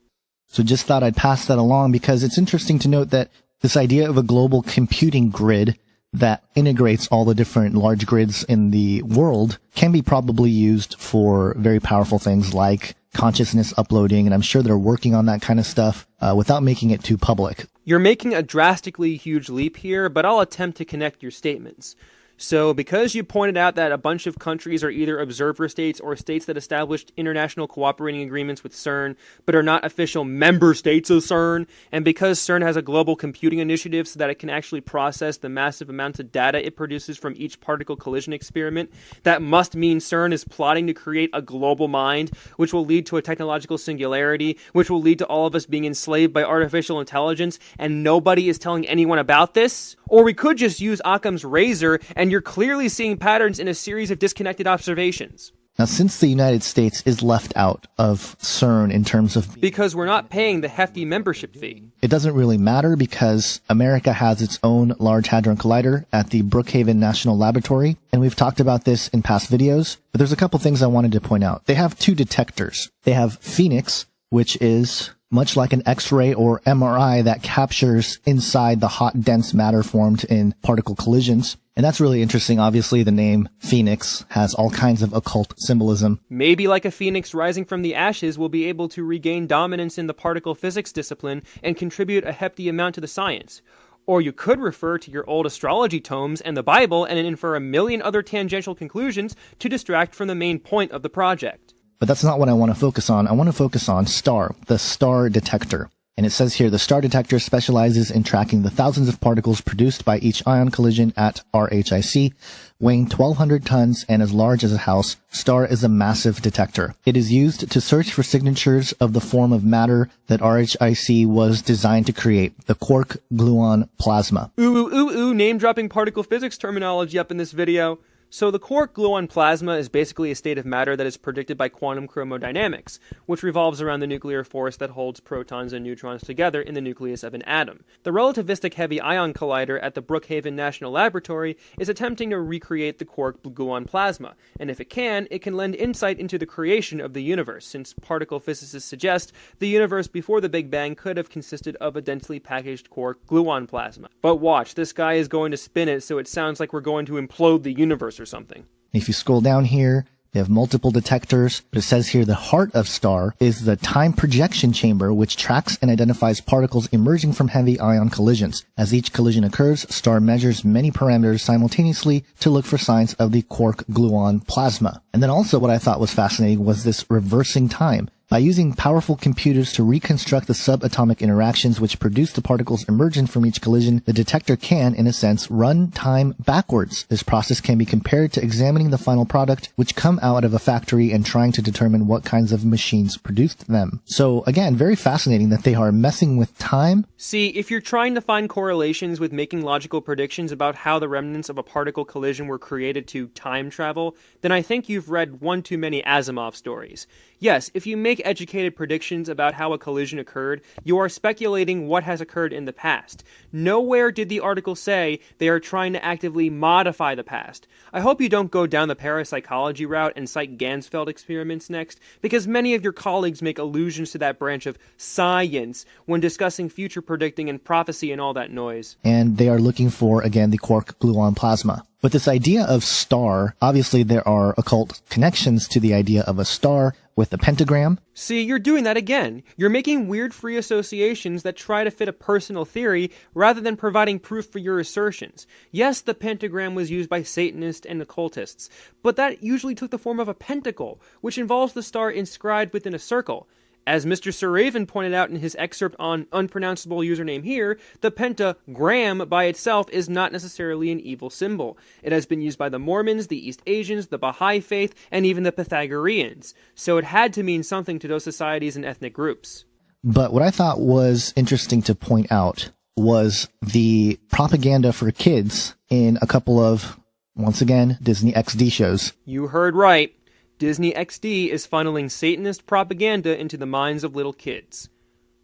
So just thought I'd pass that along because it's interesting to note that this idea of a global computing grid that integrates all the different large grids in the world can be probably used for very powerful things like consciousness uploading, and I'm sure they're working on that kind of stuff without making it too public. You're making a drastically huge leap here, but I'll attempt to connect your statements. So, because you pointed out that a bunch of countries are either observer states or states that established international cooperating agreements with CERN, but are not official member states of CERN, and because CERN has a global computing initiative so that it can actually process the massive amounts of data it produces from each particle collision experiment, that must mean CERN is plotting to create a global mind, which will lead to a technological singularity, which will lead to all of us being enslaved by artificial intelligence, and nobody is telling anyone about this? Or we could just use Occam's razor, and you're clearly seeing patterns in a series of disconnected observations. Now, since the United States is left out of CERN in terms of... Because we're not paying the hefty membership fee. It doesn't really matter because America has its own Large Hadron Collider at the Brookhaven National Laboratory, and we've talked about this in past videos, but there's a couple things I wanted to point out. They have two detectors. They have Phoenix, which is much like an X-ray or MRI that captures inside the hot, dense matter formed in particle collisions. And that's really interesting. Obviously, the name Phoenix has all kinds of occult symbolism. Maybe like a phoenix rising from the ashes, we'll be able to regain dominance in the particle physics discipline and contribute a hefty amount to the science. Or you could refer to your old astrology tomes and the Bible and infer a million other tangential conclusions to distract from the main point of the project. But that's not what I want to focus on. I want to focus on STAR, the star detector. And it says here, the star detector specializes in tracking the thousands of particles produced by each ion collision at RHIC. Weighing 1,200 tons and as large as a house, STAR is a massive detector. It is used to search for signatures of the form of matter that RHIC was designed to create, the quark-gluon plasma. Ooh, name-dropping particle physics terminology up in this video. So the quark gluon plasma is basically a state of matter that is predicted by quantum chromodynamics, which revolves around the nuclear force that holds protons and neutrons together in the nucleus of an atom. The relativistic heavy ion collider at the Brookhaven National Laboratory is attempting to recreate the quark gluon plasma, and if it can lend insight into the creation of the universe, since particle physicists suggest the universe before the Big Bang could have consisted of a densely packaged quark gluon plasma. But watch, this guy is going to spin it so it sounds like we're going to implode the universe or something. If you scroll down here, they have multiple detectors, but it says here the heart of STAR is the time projection chamber, which tracks and identifies particles emerging from heavy ion collisions. As each collision occurs, STAR measures many parameters simultaneously to look for signs of the quark gluon plasma. And then also what I thought was fascinating was this reversing time. By using powerful computers to reconstruct the subatomic interactions which produce the particles emergent from each collision, the detector can, in a sense, run time backwards. This process can be compared to examining the final product which come out of a factory and trying to determine what kinds of machines produced them. So again, very fascinating that they are messing with time. See, if you're trying to find correlations with making logical predictions about how the remnants of a particle collision were created to time travel, then I think you've read one too many Asimov stories. Yes, if you make educated predictions about how a collision occurred, you are speculating what has occurred in the past. Nowhere did the article say they are trying to actively modify the past. I hope you don't go down the parapsychology route and cite Ganzfeld experiments next, because many of your colleagues make allusions to that branch of science when discussing future predicting and prophecy and all that noise. And they are looking for, again, the quark gluon plasma. But this idea of star, obviously there are occult connections to the idea of a star with the pentagram. See, you're doing that again. You're making weird free associations that try to fit a personal theory rather than providing proof for your assertions. Yes, the pentagram was used by Satanists and occultists, but that usually took the form of a pentacle, which involves the star inscribed within a circle. As Mr. Sir Raven pointed out in his excerpt on unpronounceable username here, the pentagram by itself is not necessarily an evil symbol. It has been used by the Mormons, the East Asians, the Baha'i faith, and even the Pythagoreans. So it had to mean something to those societies and ethnic groups. But what I thought was interesting to point out was the propaganda for kids in a couple of, once again, Disney XD shows. You heard right. Disney XD is funneling Satanist propaganda into the minds of little kids.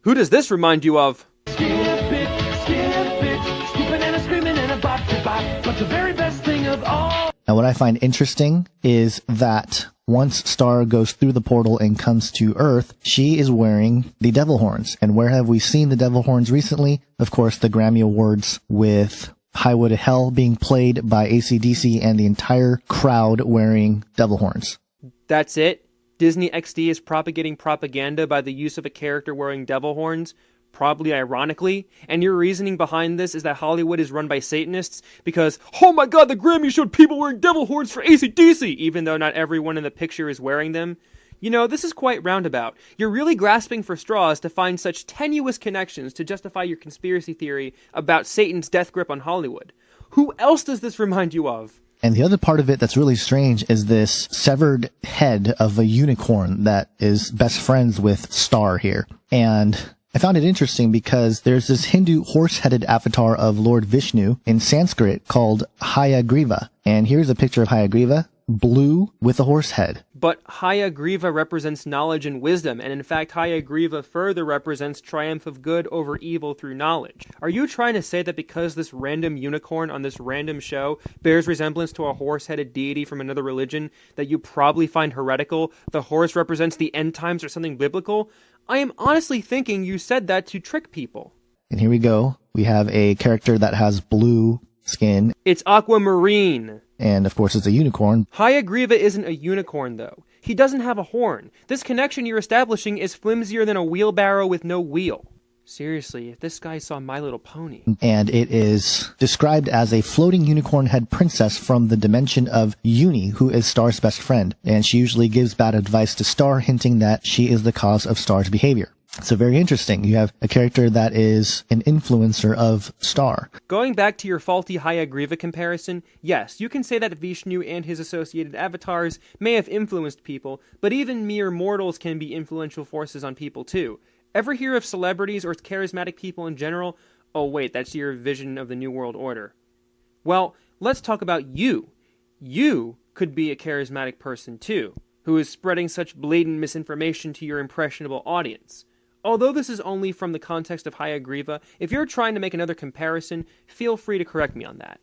Who does this remind you of? Skip it, skipping and a screaming and a bop to bop, but the very best thing of all. Now what I find interesting is that once Star goes through the portal and comes to Earth, she is wearing the devil horns. And where have we seen the devil horns recently? Of course, the Grammy Awards with Highway to Hell being played by AC/DC and the entire crowd wearing devil horns. That's it? Disney XD is propagating propaganda by the use of a character wearing devil horns, probably ironically, and your reasoning behind this is that Hollywood is run by Satanists because, oh my god, the Grammy showed people wearing devil horns for AC/DC, even though not everyone in the picture is wearing them. You know, this is quite roundabout. You're really grasping for straws to find such tenuous connections to justify your conspiracy theory about Satan's death grip on Hollywood. Who else does this remind you of? And the other part of it that's really strange is this severed head of a unicorn that is best friends with Star here. And I found it interesting because there's this Hindu horse-headed avatar of Lord Vishnu in Sanskrit called Hayagriva. And here's a picture of Hayagriva, blue with a horse head. But Hayagriva represents knowledge and wisdom, and in fact Hayagriva further represents triumph of good over evil through knowledge. Are you trying to say that because this random unicorn on this random show bears resemblance to a horse-headed deity from another religion that you probably find heretical, the horse represents the end times or something biblical? I am honestly thinking you said that to trick people. And here we go. We have a character that has blue skin. It's aquamarine. And of course it's a unicorn. Hayagriva isn't a unicorn though. He doesn't have a horn. This connection you're establishing is flimsier than a wheelbarrow with no wheel. Seriously, if this guy saw My Little Pony. And it is described as a floating unicorn head princess from the dimension of Uni, who is Star's best friend. And she usually gives bad advice to Star, hinting that she is the cause of Star's behavior. So very interesting. You have a character that is an influencer of Star. Going back to your faulty Hayagriva comparison, yes, you can say that Vishnu and his associated avatars may have influenced people, but even mere mortals can be influential forces on people too. Ever hear of celebrities or charismatic people in general? Oh wait, that's your vision of the New World Order. Well, let's talk about you. You could be a charismatic person too, who is spreading such blatant misinformation to your impressionable audience. Although this is only from the context of Hayagriva, if you're trying to make another comparison, feel free to correct me on that.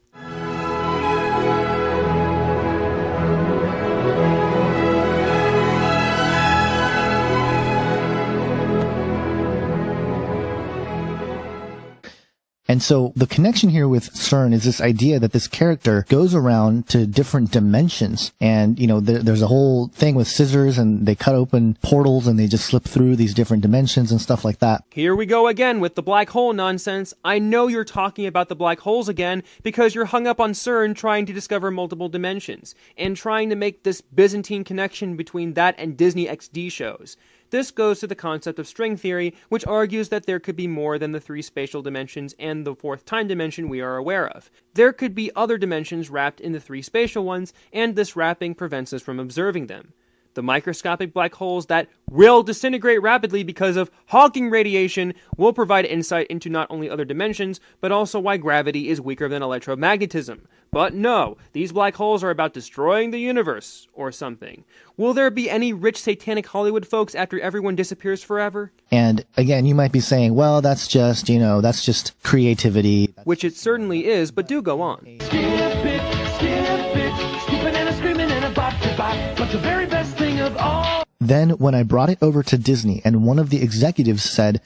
And so the connection here with CERN is this idea that this character goes around to different dimensions. And, you know, there's a whole thing with scissors and they cut open portals and they just slip through these different dimensions and stuff like that. Here we go again with the black hole nonsense. I know you're talking about the black holes again because you're hung up on CERN trying to discover multiple dimensions and trying to make this Byzantine connection between that and Disney XD shows. This goes to the concept of string theory, which argues that there could be more than the 3 spatial dimensions and the 4th time dimension we are aware of. There could be other dimensions wrapped in the 3 spatial ones, and this wrapping prevents us from observing them. The microscopic black holes that will disintegrate rapidly because of Hawking radiation will provide insight into not only other dimensions, but also why gravity is weaker than electromagnetism. But no, these black holes are about destroying the universe, or something. Will there be any rich satanic Hollywood folks after everyone disappears forever? And again, you might be saying, well, that's just, that's just creativity. Which it certainly is, but do go on. Skip it, skipping and a screaming and a bop to bop, but the very best thing of all. Then when I brought it over to Disney and one of the executives said,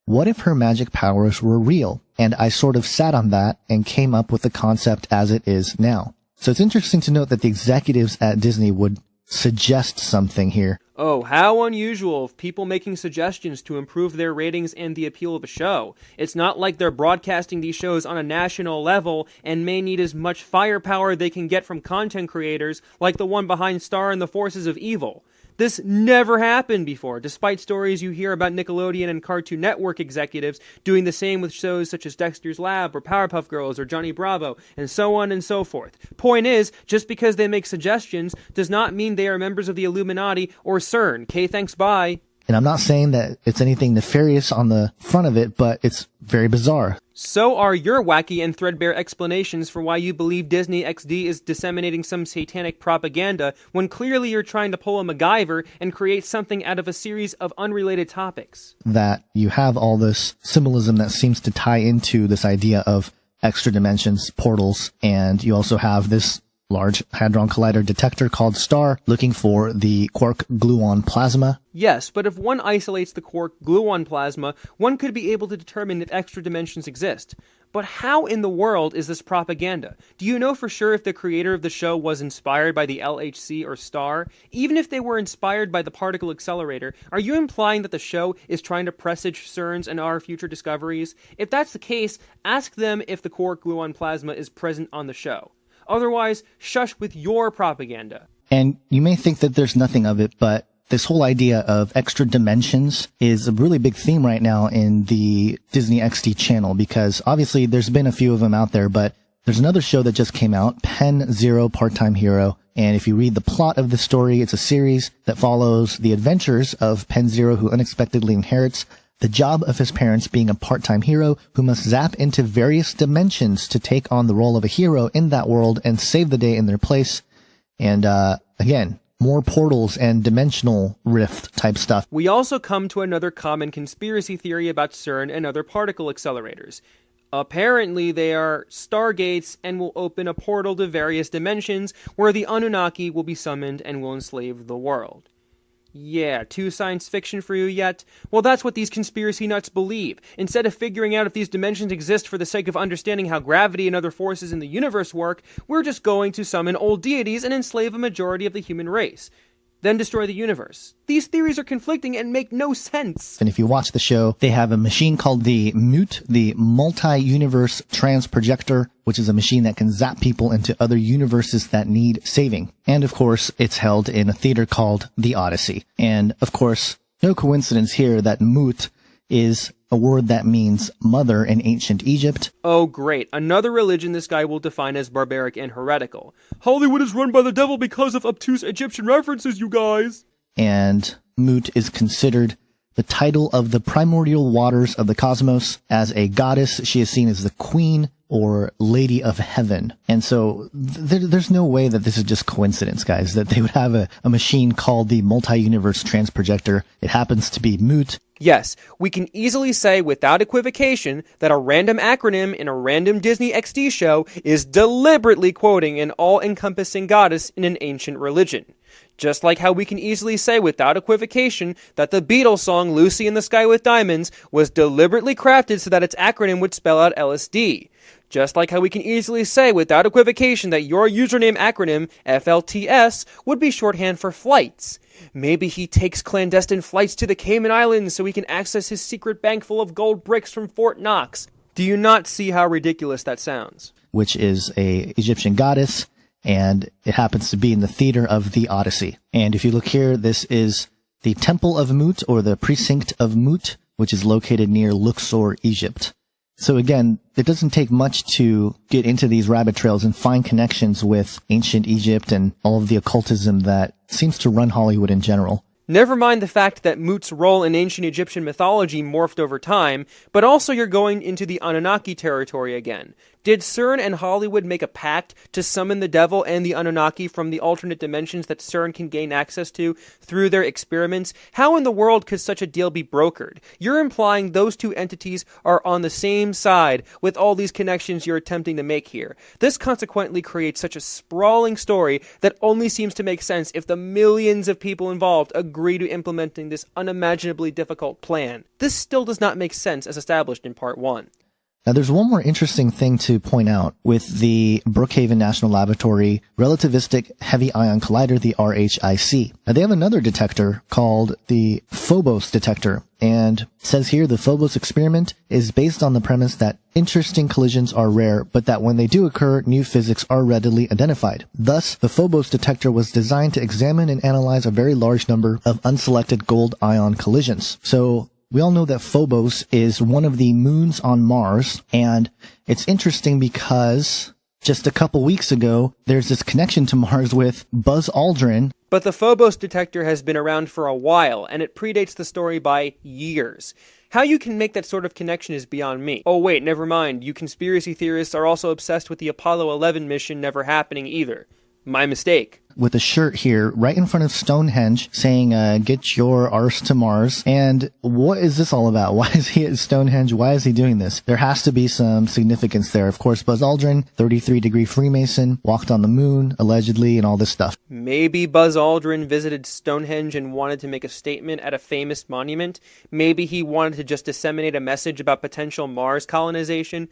what if her magic powers were real? And I sort of sat on that and came up with the concept as it is now. So it's interesting to note that the executives at Disney would suggest something here. Oh, how unusual of people making suggestions to improve their ratings and the appeal of a show. It's not like they're broadcasting these shows on a national level and may need as much firepower they can get from content creators like the one behind Star and the Forces of Evil. This never happened before, despite stories you hear about Nickelodeon and Cartoon Network executives doing the same with shows such as Dexter's Lab or Powerpuff Girls or Johnny Bravo, and so on and so forth. Point is, just because they make suggestions does not mean they are members of the Illuminati or CERN. Okay, thanks, bye. And I'm not saying that it's anything nefarious on the front of it, but it's very bizarre. So are your wacky and threadbare explanations for why you believe Disney XD is disseminating some satanic propaganda when clearly you're trying to pull a MacGyver and create something out of a series of unrelated topics. That you have all this symbolism that seems to tie into this idea of extra dimensions, portals, and you also have this Large Hadron Collider detector called STAR looking for the quark gluon plasma. Yes, but if one isolates the quark gluon plasma, one could be able to determine if extra dimensions exist. But how in the world is this propaganda? Do you know for sure if the creator of the show was inspired by the LHC or STAR? Even if they were inspired by the particle accelerator, are you implying that the show is trying to presage CERN's and our future discoveries? If that's the case, ask them if the quark gluon plasma is present on the show. Otherwise, shush with your propaganda. And you may think that there's nothing of it, but this whole idea of extra dimensions is a really big theme right now in the Disney XD channel, because obviously there's been a few of them out there, but there's another show that just came out, Pen Zero Part-Time Hero. And if you read the plot of the story, it's a series that follows the adventures of Pen Zero, who unexpectedly inherits the job of his parents, being a part-time hero who must zap into various dimensions to take on the role of a hero in that world and save the day in their place. And again, more portals and dimensional rift type stuff. We also come to another common conspiracy theory about CERN and other particle accelerators. Apparently they are stargates and will open a portal to various dimensions where the Anunnaki will be summoned and will enslave the world. Yeah, too science fiction for you yet? Well, that's what these conspiracy nuts believe. Instead of figuring out if these dimensions exist for the sake of understanding how gravity and other forces in the universe work, we're just going to summon old deities and enslave a majority of the human race. Then destroy the universe. These theories are conflicting and make no sense. And if you watch the show, they have a machine called the MUT, the Multi-Universe Transprojector, which is a machine that can zap people into other universes that need saving. And of course, it's held in a theater called the Odyssey. And of course, no coincidence here that MUT is a word that means mother in ancient Egypt. Oh great, another religion this guy will define as barbaric and heretical. Hollywood is run by the devil because of obtuse Egyptian references, you guys! And Mut is considered the title of the primordial waters of the cosmos. As a goddess, she is seen as the queen or Lady of Heaven. And so there's no way that this is just coincidence, guys, that they would have a machine called the Multi-Universe Transprojector. It happens to be Moot. Yes, we can easily say without equivocation that a random acronym in a random Disney XD show is deliberately quoting an all-encompassing goddess in an ancient religion. Just like how we can easily say without equivocation that the Beatles song Lucy in the Sky with Diamonds was deliberately crafted so that its acronym would spell out LSD. Just like how we can easily say without equivocation that your username acronym, FLTS, would be shorthand for flights. Maybe he takes clandestine flights to the Cayman Islands so he can access his secret bank full of gold bricks from Fort Knox. Do you not see how ridiculous that sounds? Which is a Egyptian goddess, and it happens to be in the theater of the Odyssey. And if you look here, this is the Temple of Mut, or the Precinct of Mut, which is located near Luxor, Egypt. So again, it doesn't take much to get into these rabbit trails and find connections with ancient Egypt and all of the occultism that seems to run Hollywood in general. Never mind the fact that Mut's role in ancient Egyptian mythology morphed over time, but also you're going into the Anunnaki territory again. Did CERN and Hollywood make a pact to summon the devil and the Anunnaki from the alternate dimensions that CERN can gain access to through their experiments? How in the world could such a deal be brokered? You're implying those two entities are on the same side with all these connections you're attempting to make here. This consequently creates such a sprawling story that only seems to make sense if the millions of people involved agree to implementing this unimaginably difficult plan. This still does not make sense as established in Part 1. Now, there's one more interesting thing to point out with the Brookhaven National Laboratory Relativistic Heavy Ion Collider, the RHIC. Now, they have another detector called the Phobos detector, and it says here the Phobos experiment is based on the premise that interesting collisions are rare, but that when they do occur, new physics are readily identified. Thus, the Phobos detector was designed to examine and analyze a very large number of unselected gold ion collisions. So, we all know that Phobos is one of the moons on Mars, and it's interesting because just a couple weeks ago, there's this connection to Mars with Buzz Aldrin. But the Phobos detector has been around for a while, and it predates the story by years. How you can make that sort of connection is beyond me. Oh wait, never mind, you conspiracy theorists are also obsessed with the Apollo 11 mission never happening either. My mistake. With a shirt here right in front of Stonehenge saying, get your arse to Mars. And what is this all about? Why is he at Stonehenge? Why is he doing this? There has to be some significance there. Of course, Buzz Aldrin, 33-degree Freemason, walked on the moon, allegedly, and all this stuff. Maybe Buzz Aldrin visited Stonehenge and wanted to make a statement at a famous monument. Maybe he wanted to just disseminate a message about potential Mars colonization.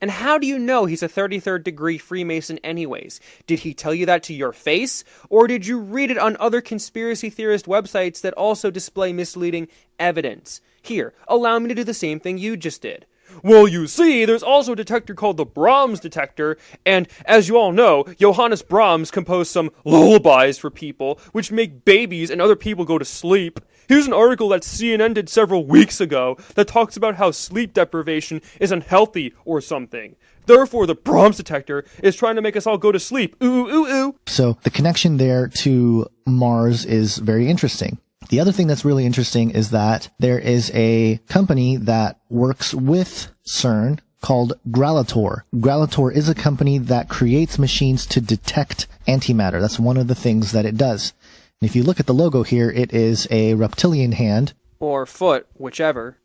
And how do you know he's a 33rd degree Freemason anyways? Did he tell you that to your face? Or did you read it on other conspiracy theorist websites that also display misleading evidence? Here, allow me to do the same thing you just did. Well, you see, there's also a detector called the Brahms detector, and as you all know, Johannes Brahms composed some lullabies for people, which make babies and other people go to sleep. Here's an article that CNN did several weeks ago that talks about how sleep deprivation is unhealthy or something. Therefore, the Brahms detector is trying to make us all go to sleep. Ooh, ooh, ooh. So the connection there to Mars is very interesting. The other thing that's really interesting is that there is a company that works with CERN called Gralator. Gralator is a company that creates machines to detect antimatter. That's one of the things that it does. And if you look at the logo here, it is a reptilian hand. Or foot, whichever.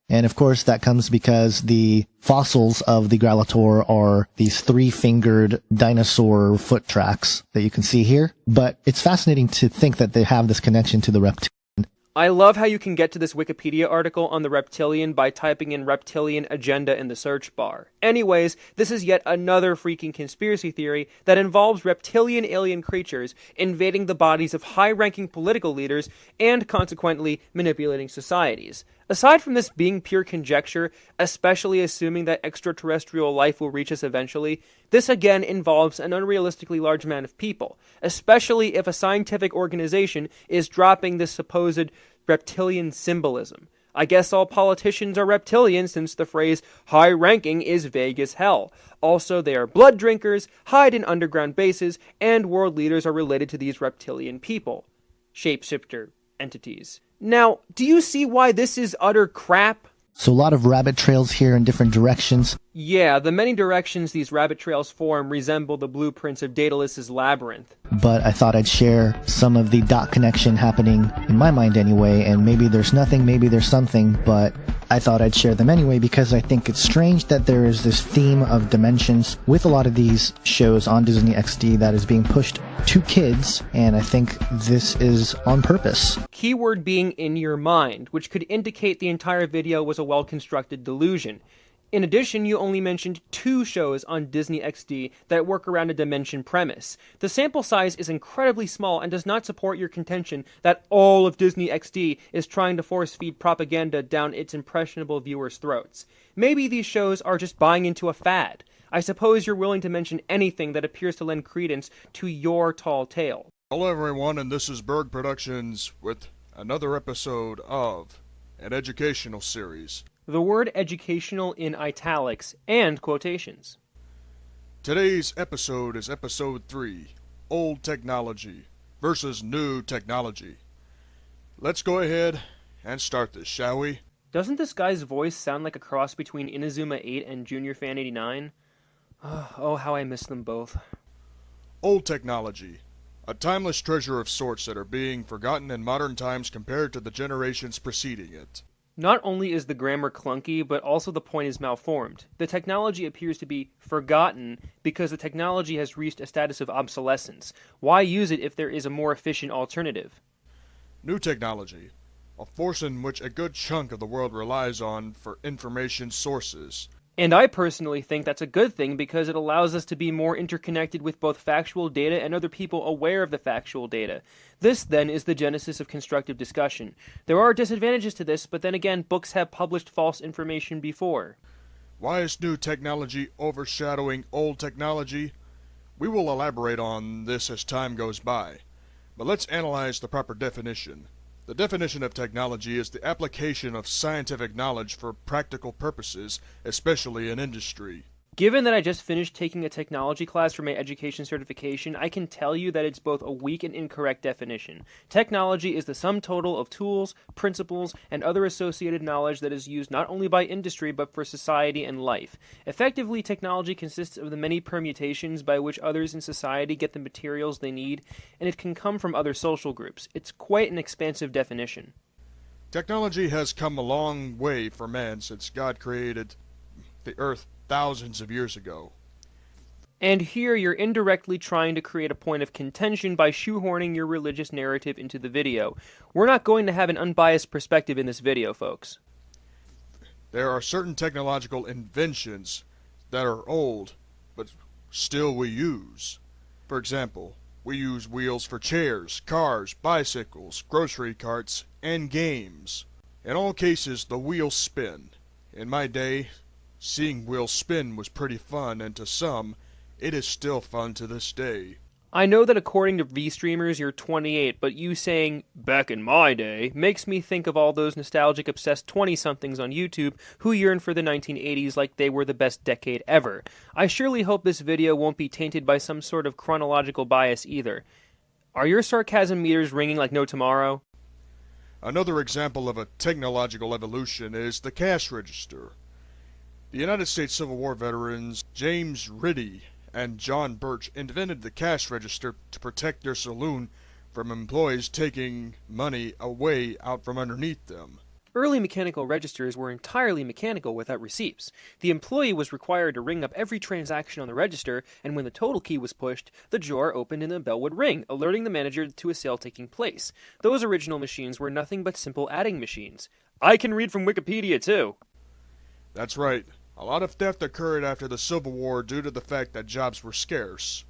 And of course, that comes because the fossils of the Gralator are these three-fingered dinosaur foot tracks that you can see here. But it's fascinating to think that they have this connection to the reptilian. I love how you can get to this Wikipedia article on the reptilian by typing in reptilian agenda in the search bar. Anyways, this is yet another freaking conspiracy theory that involves reptilian alien creatures invading the bodies of high-ranking political leaders and consequently manipulating societies. Aside from this being pure conjecture, especially assuming that extraterrestrial life will reach us eventually, this again involves an unrealistically large amount of people, especially if a scientific organization is dropping this supposed reptilian symbolism. I guess all politicians are reptilian since the phrase high-ranking is vague as hell. Also, they are blood drinkers, hide in underground bases, and world leaders are related to these reptilian people. Shapeshifter entities. Now, do you see why this is utter crap? So a lot of rabbit trails here in different directions. Yeah, the many directions these rabbit trails form resemble the blueprints of Daedalus's labyrinth. But I thought I'd share some of the dot connection happening, in my mind anyway, and maybe there's nothing, maybe there's something, but I thought I'd share them anyway because I think it's strange that there is this theme of dimensions with a lot of these shows on Disney XD that is being pushed to kids, and I think this is on purpose. Keyword being in your mind, which could indicate the entire video was a well-constructed delusion. In addition, you only mentioned 2 shows on Disney XD that work around a dimension premise. The sample size is incredibly small and does not support your contention that all of Disney XD is trying to force-feed propaganda down its impressionable viewers' throats. Maybe these shows are just buying into a fad. I suppose you're willing to mention anything that appears to lend credence to your tall tale. Hello everyone, and this is Berg Productions with another episode of an educational series. The word educational in italics and quotations. Today's episode is episode 3, Old Technology versus New Technology. Let's go ahead and start this, shall we? Doesn't this guy's voice sound like a cross between Inazuma 8 and Junior Fan 89? Oh, how I miss them both. Old Technology. A timeless treasure of sorts that are being forgotten in modern times compared to the generations preceding it. Not only is the grammar clunky, but also the point is malformed. The technology appears to be forgotten because the technology has reached a status of obsolescence. Why use it if there is a more efficient alternative? New technology. A force in which a good chunk of the world relies on for information sources. And I personally think that's a good thing because it allows us to be more interconnected with both factual data and other people aware of the factual data. This, then, is the genesis of constructive discussion. There are disadvantages to this, but then again, books have published false information before. Why is new technology overshadowing old technology? We will elaborate on this as time goes by. But let's analyze the proper definition. The definition of technology is the application of scientific knowledge for practical purposes, especially in industry. Given that I just finished taking a technology class for my education certification, I can tell you that it's both a weak and incorrect definition. Technology is the sum total of tools, principles, and other associated knowledge that is used not only by industry but for society and life. Effectively, technology consists of the many permutations by which others in society get the materials they need, and it can come from other social groups. It's quite an expansive definition. Technology has come a long way for man since God created the earth thousands of years ago. And here you're indirectly trying to create a point of contention by shoehorning your religious narrative into the video. We're not going to have an unbiased perspective in this video, folks. There are certain technological inventions that are old, but still we use. For example, we use wheels for chairs, cars, bicycles, grocery carts, and games. In all cases, the wheels spin. In my day, seeing wheels spin was pretty fun, and to some, it is still fun to this day. I know that according to V-streamers, you're 28, but you saying, back in my day, makes me think of all those nostalgic obsessed 20-somethings on YouTube who yearn for the 1980s like they were the best decade ever. I surely hope this video won't be tainted by some sort of chronological bias either. Are your sarcasm meters ringing like no tomorrow? Another example of a technological evolution is the cash register. The United States Civil War veterans James Riddy and John Birch invented the cash register to protect their saloon from employees taking money away out from underneath them. Early mechanical registers were entirely mechanical without receipts. The employee was required to ring up every transaction on the register, and when the total key was pushed, the drawer opened and the bell would ring, alerting the manager to a sale taking place. Those original machines were nothing but simple adding machines. I can read from Wikipedia, too. That's right. A lot of theft occurred after the Civil War due to the fact that jobs were scarce.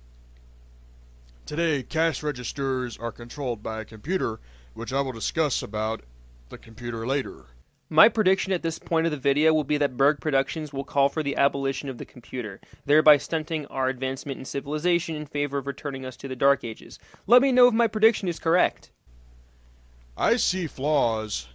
Today, cash registers are controlled by a computer, which I will discuss about the computer later. My prediction at this point of the video will be that Berg Productions will call for the abolition of the computer, thereby stunting our advancement in civilization in favor of returning us to the Dark Ages. Let me know if my prediction is correct. I see flaws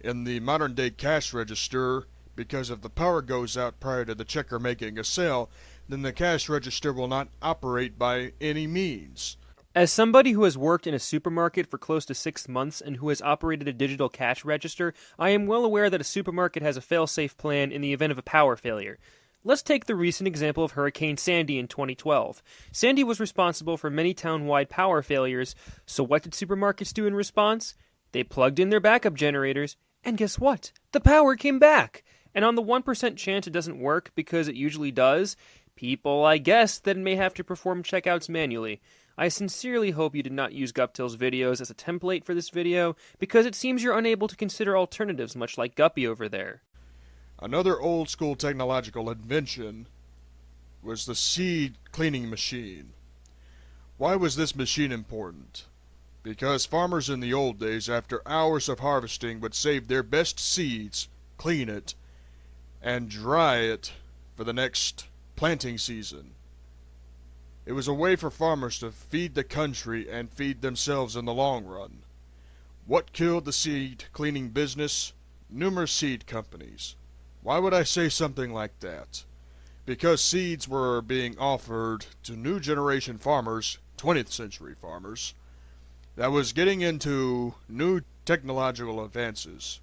in the modern-day cash register because if the power goes out prior to the checker making a sale, then the cash register will not operate by any means. As somebody who has worked in a supermarket for close to 6 months and who has operated a digital cash register, I am well aware that a supermarket has a fail-safe plan in the event of a power failure. Let's take the recent example of Hurricane Sandy in 2012. Sandy was responsible for many town-wide power failures, so what did supermarkets do in response? They plugged in their backup generators, and guess what? The power came back! And on the 1% chance it doesn't work, because it usually does, people, I guess, then may have to perform checkouts manually. I sincerely hope you did not use Guptill's videos as a template for this video, because it seems you're unable to consider alternatives much like Guppy over there. Another old-school technological invention was the seed cleaning machine. Why was this machine important? Because farmers in the old days, after hours of harvesting, would save their best seeds, clean it, and dry it for the next planting season. It was a way for farmers to feed the country and feed themselves in the long run. What killed the seed cleaning business? Numerous seed companies. Why would I say something like that? Because seeds were being offered to new generation farmers, 20th century farmers, that was getting into new technological advances.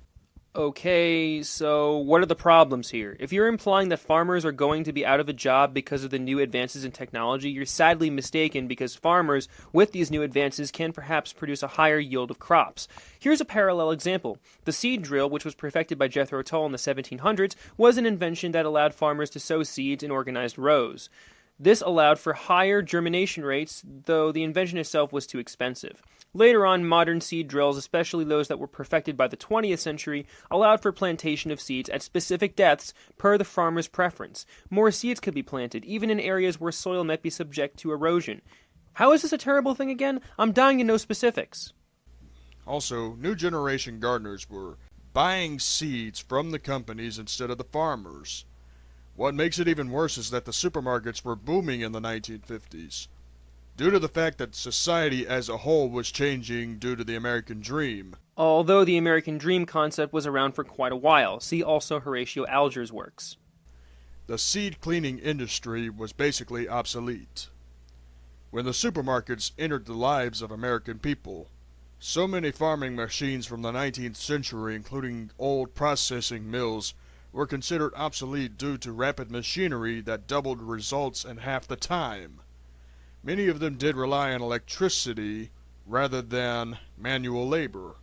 Okay, so what are the problems here? If you're implying that farmers are going to be out of a job because of the new advances in technology, you're sadly mistaken, because farmers, with these new advances, can perhaps produce a higher yield of crops. Here's a parallel example. The seed drill, which was perfected by Jethro Tull in the 1700s, was an invention that allowed farmers to sow seeds in organized rows. This allowed for higher germination rates, though the invention itself was too expensive. Later on, modern seed drills, especially those that were perfected by the 20th century, allowed for plantation of seeds at specific depths per the farmer's preference. More seeds could be planted, even in areas where soil might be subject to erosion. How is this a terrible thing again? I'm dying to know specifics. Also, new generation gardeners were buying seeds from the companies instead of the farmers. What makes it even worse is that the supermarkets were booming in the 1950s. Due to the fact that society as a whole was changing due to the American dream. Although the American dream concept was around for quite a while. See also Horatio Alger's works. The seed cleaning industry was basically obsolete. When the supermarkets entered the lives of American people, so many farming machines from the 19th century, including old processing mills, were considered obsolete due to rapid machinery that doubled results in half the time. Many of them did rely on electricity rather than manual labor.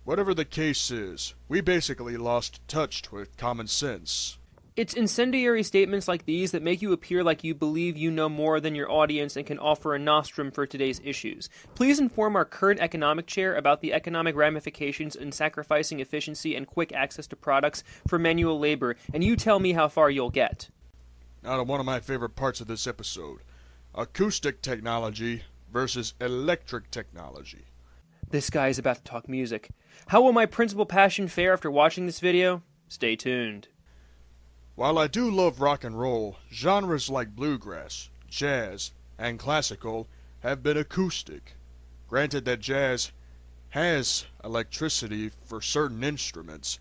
Whatever the case is, we basically lost touch with common sense. It's incendiary statements like these that make you appear like you believe you know more than your audience and can offer a nostrum for today's issues. Please inform our current economic chair about the economic ramifications in sacrificing efficiency and quick access to products for manual labor, and you tell me how far you'll get. Now to one of my favorite parts of this episode. Acoustic technology versus electric technology. This guy is about to talk music. How will my principal passion fare after watching this video? Stay tuned. While I do love rock and roll, genres like bluegrass, jazz, and classical have been acoustic. Granted that jazz has electricity for certain instruments,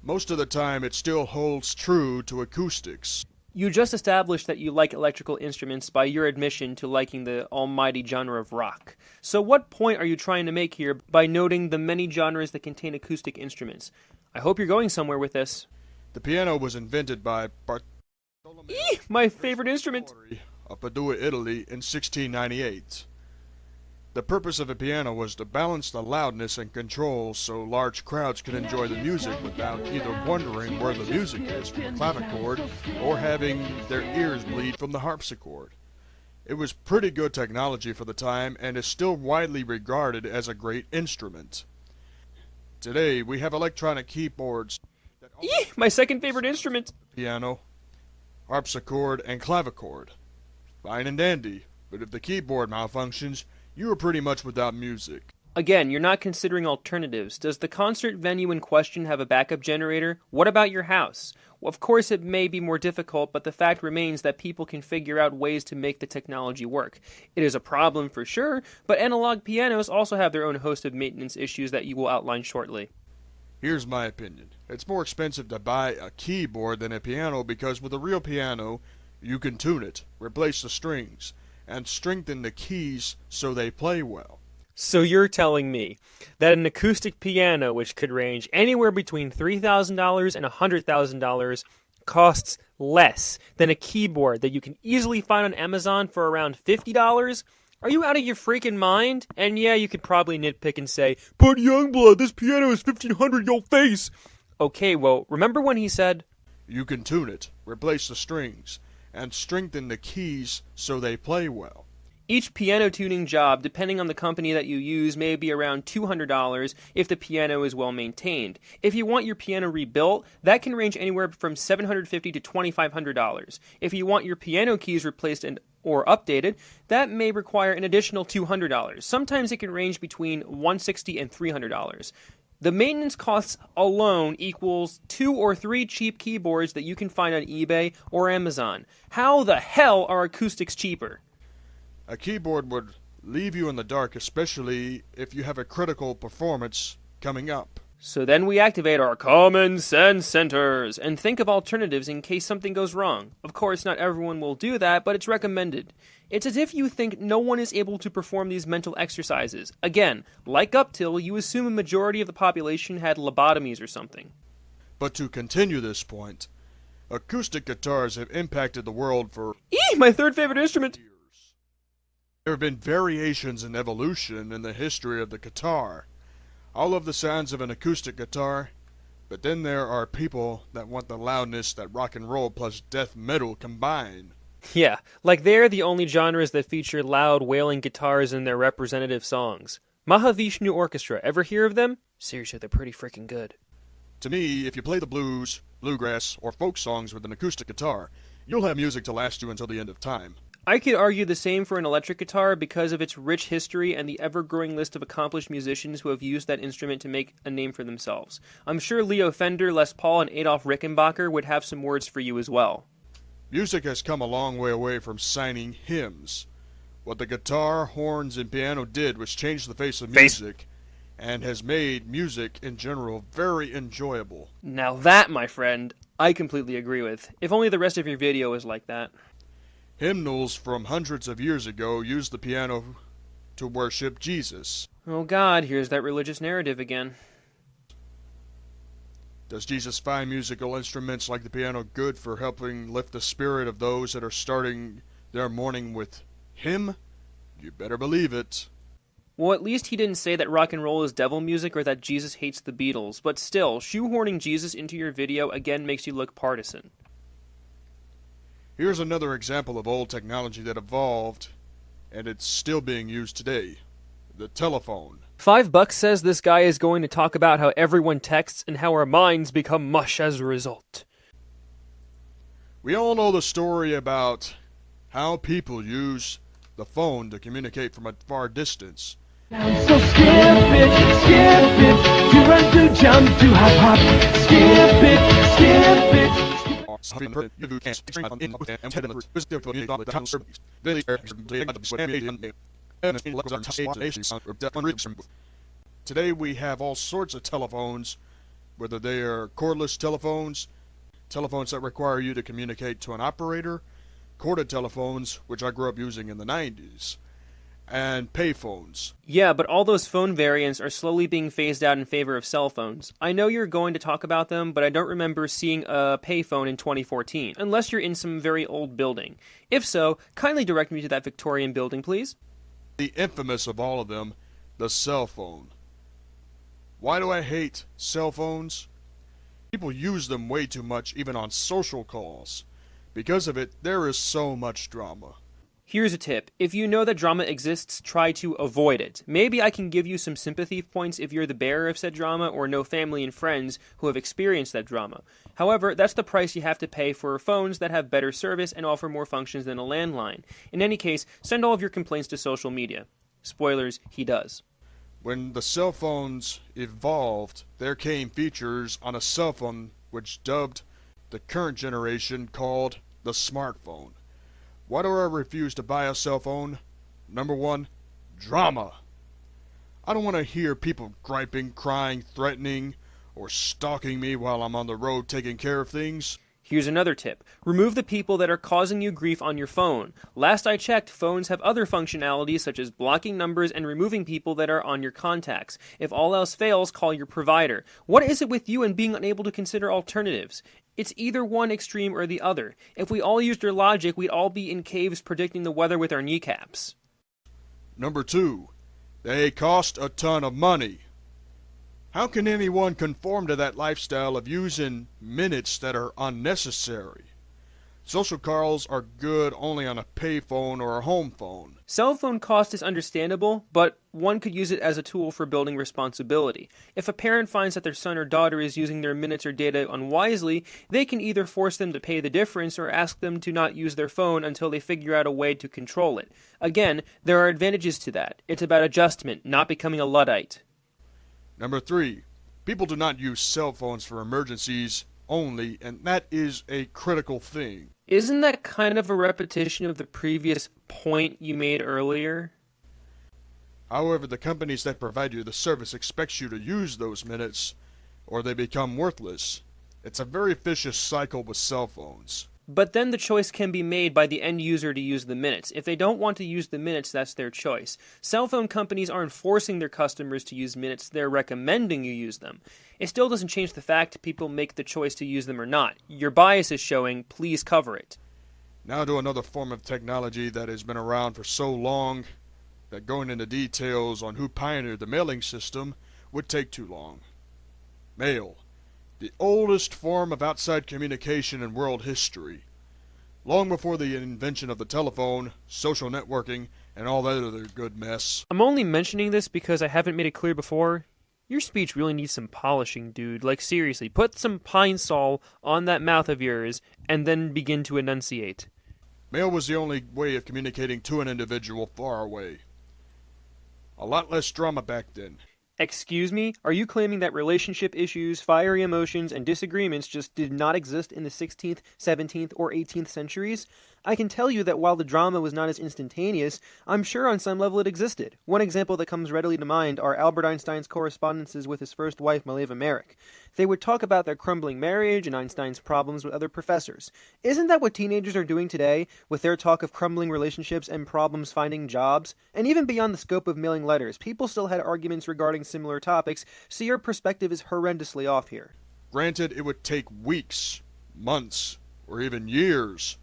most of the time it still holds true to acoustics. You just established that you like electrical instruments by your admission to liking the almighty genre of rock. So what point are you trying to make here by noting the many genres that contain acoustic instruments? I hope you're going somewhere with this. The piano was invented by Bartolomeo My favorite instrument! of Padua, Italy in 1698. The purpose of a piano was to balance the loudness and control so large crowds could enjoy the music without either wondering where the music is from the clavichord or having their ears bleed from the harpsichord. It was pretty good technology for the time and is still widely regarded as a great instrument. Today we have electronic keyboards that My second favorite instrument! piano, harpsichord, and clavichord. Fine and dandy, but if the keyboard malfunctions, you are pretty much without music. Again, you're not considering alternatives. Does the concert venue in question have a backup generator? What about your house? Well, of course it may be more difficult, but the fact remains that people can figure out ways to make the technology work. It is a problem for sure, but analog pianos also have their own host of maintenance issues that you will outline shortly. Here's my opinion. It's more expensive to buy a keyboard than a piano because with a real piano, you can tune it, replace the strings, and strengthen the keys so they play well. So you're telling me that an acoustic piano, which could range anywhere between $3,000 and $100,000, costs less than a keyboard that you can easily find on Amazon for around $50? Are you out of your freaking mind? And yeah, you could probably nitpick and say, "But Youngblood, this piano is $1,500, your face!" Okay, well, remember when he said, You can tune it, replace the strings, and strengthen the keys so they play well. each piano tuning job, depending on the company that you use, may be around $200 if the piano is well maintained. If you want your piano rebuilt, that can range anywhere from $750 to $2,500. If you want your piano keys replaced or updated, that may require an additional $200. Sometimes it can range between $160 and $300. The maintenance costs alone equals 2 or 3 cheap keyboards that you can find on eBay or Amazon. How the hell are acoustics cheaper? A keyboard would leave you in the dark, especially if you have a critical performance coming up. So then we activate our common sense centers and think of alternatives in case something goes wrong. Of course, not everyone will do that, but it's recommended. It's as if you think no one is able to perform these mental exercises. Again, like up till, you assume a majority of the population had lobotomies or something. But to continue this point, acoustic guitars have impacted the world for My third favorite instrument! years. There have been variations in evolution in the history of the guitar. I love the sounds of an acoustic guitar, but then there are people that want the loudness that rock and roll plus death metal combine. Yeah, like they're the only genres that feature loud, wailing guitars in their representative songs. Mahavishnu Orchestra, ever hear of them? Seriously, they're pretty freaking good. To me, if you play the blues, bluegrass, or folk songs with an acoustic guitar, you'll have music to last you until the end of time. I could argue the same for an electric guitar because of its rich history and the ever-growing list of accomplished musicians who have used that instrument to make a name for themselves. I'm sure Leo Fender, Les Paul, and Adolf Rickenbacker would have some words for you as well. Music has come a long way away from signing hymns. What the guitar, horns, and piano did was change the face of music, and has made music in general very enjoyable. Now that, my friend, I completely agree with. If only the rest of your video was like that. Hymnals from hundreds of years ago used the piano to worship Jesus. Oh God, here's that religious narrative again. Does Jesus find musical instruments like the piano good for helping lift the spirit of those that are starting their morning with him? You better believe it. Well, at least he didn't say that rock and roll is devil music or that Jesus hates the Beatles, but still, shoehorning Jesus into your video again makes you look partisan. Here's another example of old technology that evolved, and it's still being used today. The telephone. $5 says this guy is going to talk about how everyone texts and how our minds become mush as a result. We all know the story about how people use the phone to communicate from a far distance. So skip it, to run, to jump, to hop, skip it. Today we have all sorts of telephones, whether they are cordless telephones, telephones that require you to communicate to an operator, corded telephones, which I grew up using in the 90s, and payphones. Yeah, but all those phone variants are slowly being phased out in favor of cell phones. I know you're going to talk about them, but I don't remember seeing a payphone in 2014, unless you're in some very old building. If so, kindly direct me to that Victorian building, please. The infamous of all of them, the cell phone. Why do I hate cell phones? People use them way too much, even on social calls. Because of it, there is so much drama. Here's a tip. If you know that drama exists, try to avoid it. Maybe I can give you some sympathy points if you're the bearer of said drama or know family and friends who have experienced that drama. However, that's the price you have to pay for phones that have better service and offer more functions than a landline. In any case, send all of your complaints to social media. Spoilers, he does. When the cell phones evolved, there came features on a cell phone which dubbed the current generation called the smartphone. Why do I refuse to buy a cell phone? Number one, drama. I don't want to hear people griping, crying, threatening, or stalking me while I'm on the road taking care of things. Here's another tip. Remove the people that are causing you grief on your phone. Last I checked, phones have other functionalities such as blocking numbers and removing people that are on your contacts. If all else fails, call your provider. What is it with you and being unable to consider alternatives? It's either one extreme or the other. If we all used your logic, we'd all be in caves predicting the weather with our kneecaps. Number 2, they cost a ton of money. How can anyone conform to that lifestyle of using minutes that are unnecessary? Social calls are good only on a payphone or a home phone. Cell phone cost is understandable, but one could use it as a tool for building responsibility. If a parent finds that their son or daughter is using their minutes or data unwisely, they can either force them to pay the difference or ask them to not use their phone until they figure out a way to control it. Again, there are advantages to that. It's about adjustment, not becoming a Luddite. Number 3, people do not use cell phones for emergencies only, and that is a critical thing. Isn't that kind of a repetition of the previous point you made earlier? However, the companies that provide you the service expect you to use those minutes, or they become worthless. It's a very vicious cycle with cell phones. But then the choice can be made by the end user to use the minutes. If they don't want to use the minutes, that's their choice. Cell phone companies aren't forcing their customers to use minutes, they're recommending you use them. It still doesn't change the fact people make the choice to use them or not. Your bias is showing, please cover it. Now to another form of technology that has been around for so long that going into details on who pioneered the mailing system would take too long. Mail. The oldest form of outside communication in world history. Long before the invention of the telephone, social networking, and all that other good mess. I'm only mentioning this because I haven't made it clear before. Your speech really needs some polishing, dude. Like, seriously, put some Pine Sol on that mouth of yours, and then begin to enunciate. Mail was the only way of communicating to an individual far away. A lot less drama back then. Excuse me? Are you claiming that relationship issues, fiery emotions, and disagreements just did not exist in the 16th, 17th, or 18th centuries? I can tell you that while the drama was not as instantaneous, I'm sure on some level it existed. One example that comes readily to mind are Albert Einstein's correspondences with his first wife, Mileva Merrick. They would talk about their crumbling marriage and Einstein's problems with other professors. Isn't that what teenagers are doing today, with their talk of crumbling relationships and problems finding jobs? And even beyond the scope of mailing letters, people still had arguments regarding similar topics, so your perspective is horrendously off here. Granted, it would take weeks, months, or even years.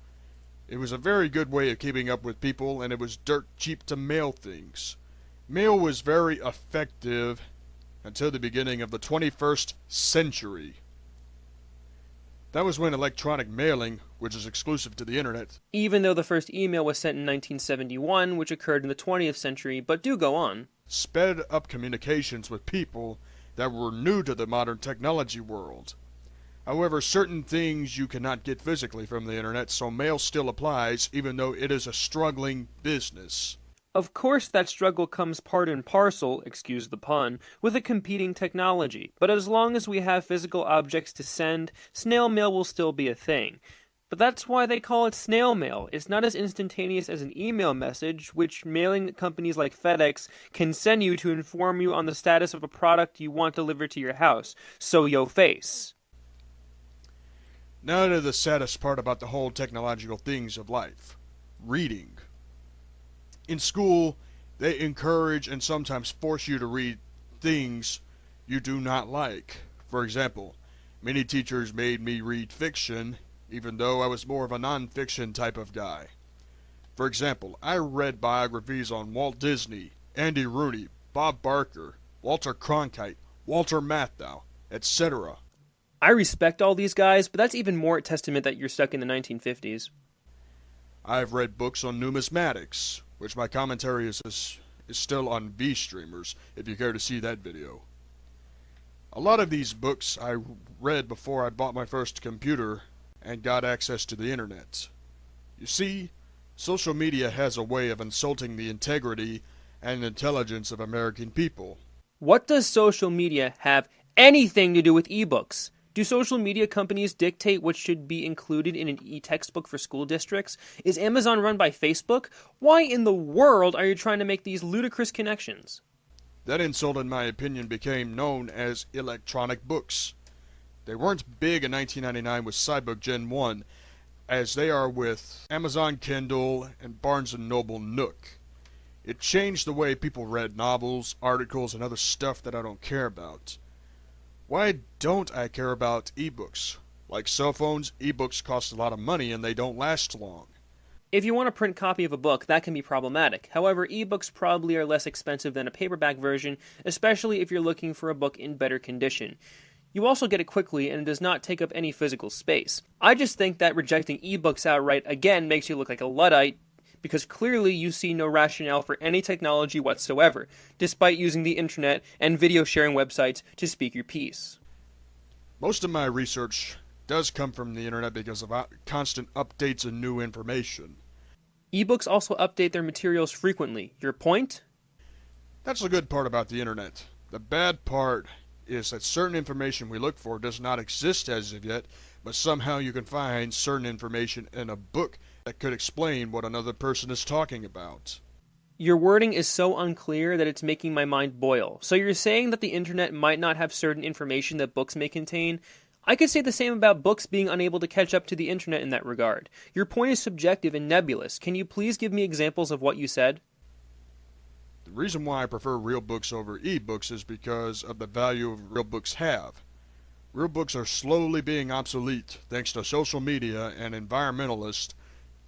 It was a very good way of keeping up with people, and it was dirt cheap to mail things. Mail was very effective until the beginning of the 21st century. That was when electronic mailing, which is exclusive to the internet, Even though the first email was sent in 1971, which occurred in the 20th century, but do go on. sped up communications with people that were new to the modern technology world. However, certain things you cannot get physically from the internet, so mail still applies, even though it is a struggling business. Of course that struggle comes part and parcel, excuse the pun, with a competing technology, but as long as we have physical objects to send, snail mail will still be a thing. But that's why they call it snail mail. It's not as instantaneous as an email message, which mailing companies like FedEx can send you to inform you on the status of a product you want delivered to your house. So yo face. Now to the saddest part about the whole technological things of life. Reading. In school, they encourage and sometimes force you to read things you do not like. For example, many teachers made me read fiction, even though I was more of a non-fiction type of guy. For example, I read biographies on Walt Disney, Andy Rooney, Bob Barker, Walter Cronkite, Walter Matthau, etc. I respect all these guys, but that's even more a testament that you're stuck in the 1950s. I've read books on numismatics, which my commentary is still on V-Streamers, if you care to see that video. A lot of these books I read before I bought my first computer and got access to the internet. You see, social media has a way of insulting the integrity and intelligence of American people. What does social media have anything to do with ebooks? Do social media companies dictate what should be included in an e-textbook for school districts? Is Amazon run by Facebook? Why in the world are you trying to make these ludicrous connections? That insult, in my opinion, became known as electronic books. They weren't big in 1999 with Cybook Gen 1, as they are with Amazon Kindle and Barnes & Noble Nook. It changed the way people read novels, articles, and other stuff that I don't care about. Why don't I care about ebooks? Like cell phones, ebooks cost a lot of money and they don't last long. If you want a print copy of a book, that can be problematic. However, ebooks probably are less expensive than a paperback version, especially if you're looking for a book in better condition. You also get it quickly, and it does not take up any physical space. I just think that rejecting ebooks outright, again, makes you look like a Luddite, because clearly you see no rationale for any technology whatsoever, despite using the internet and video sharing websites to speak your piece. Most of my research does come from the internet because of constant updates and new information. Ebooks also update their materials frequently. Your point? That's the good part about the internet. The bad part is that certain information we look for does not exist as of yet, but somehow you can find certain information in a book that could explain what another person is talking about. Your wording is so unclear that it's making my mind boil. So you're saying that the internet might not have certain information that books may contain? I could say the same about books being unable to catch up to the internet in that regard. Your point is subjective and nebulous. Can you please give me examples of what you said? The reason why I prefer real books over ebooks is because of the value real books have. Real books are slowly being obsolete thanks to social media and environmentalists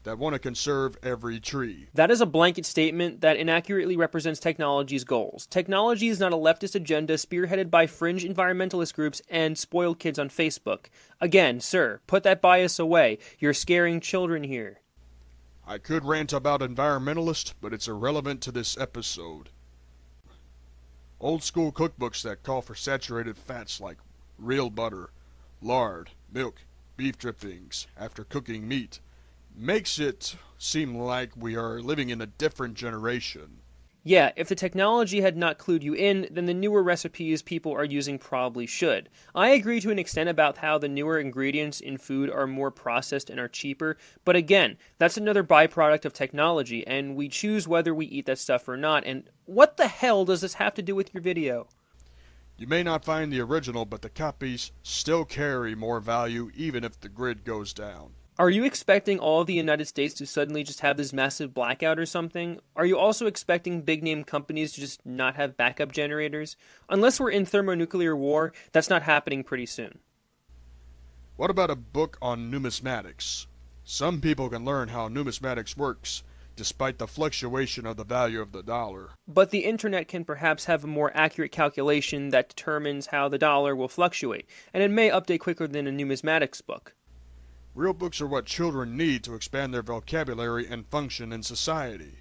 that want to conserve every tree. That is a blanket statement that inaccurately represents technology's goals. Technology is not a leftist agenda spearheaded by fringe environmentalist groups and spoiled kids on Facebook. Again, sir, put that bias away. You're scaring children here. I could rant about environmentalists, but it's irrelevant to this episode. Old school cookbooks that call for saturated fats like real butter, lard, milk, beef drippings after cooking meat makes it seem like we are living in a different generation. Yeah, if the technology had not clued you in, then the newer recipes people are using probably should. I agree to an extent about how the newer ingredients in food are more processed and are cheaper, but again, that's another byproduct of technology, and we choose whether we eat that stuff or not, and what the hell does this have to do with your video? You may not find the original, but the copies still carry more value even if the grid goes down. Are you expecting all of the United States to suddenly just have this massive blackout or something? Are you also expecting big-name companies to just not have backup generators? Unless we're in thermonuclear war, that's not happening pretty soon. What about a book on numismatics? Some people can learn how numismatics works, despite the fluctuation of the value of the dollar. But the internet can perhaps have a more accurate calculation that determines how the dollar will fluctuate, and it may update quicker than a numismatics book. Real books are what children need to expand their vocabulary and function in society.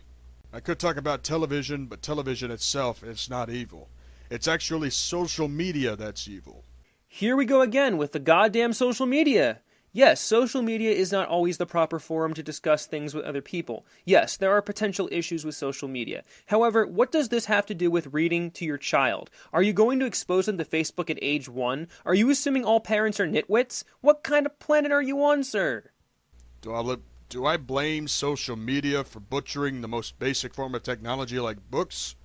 I could talk about television, but television itself is not evil. It's actually social media that's evil. Here we go again with the goddamn social media. Yes, social media is not always the proper forum to discuss things with other people. Yes, there are potential issues with social media. However, what does this have to do with reading to your child? Are you going to expose them to Facebook at age 1? Are you assuming all parents are nitwits? What kind of planet are you on, sir? Do I blame social media for butchering the most basic form of technology like books?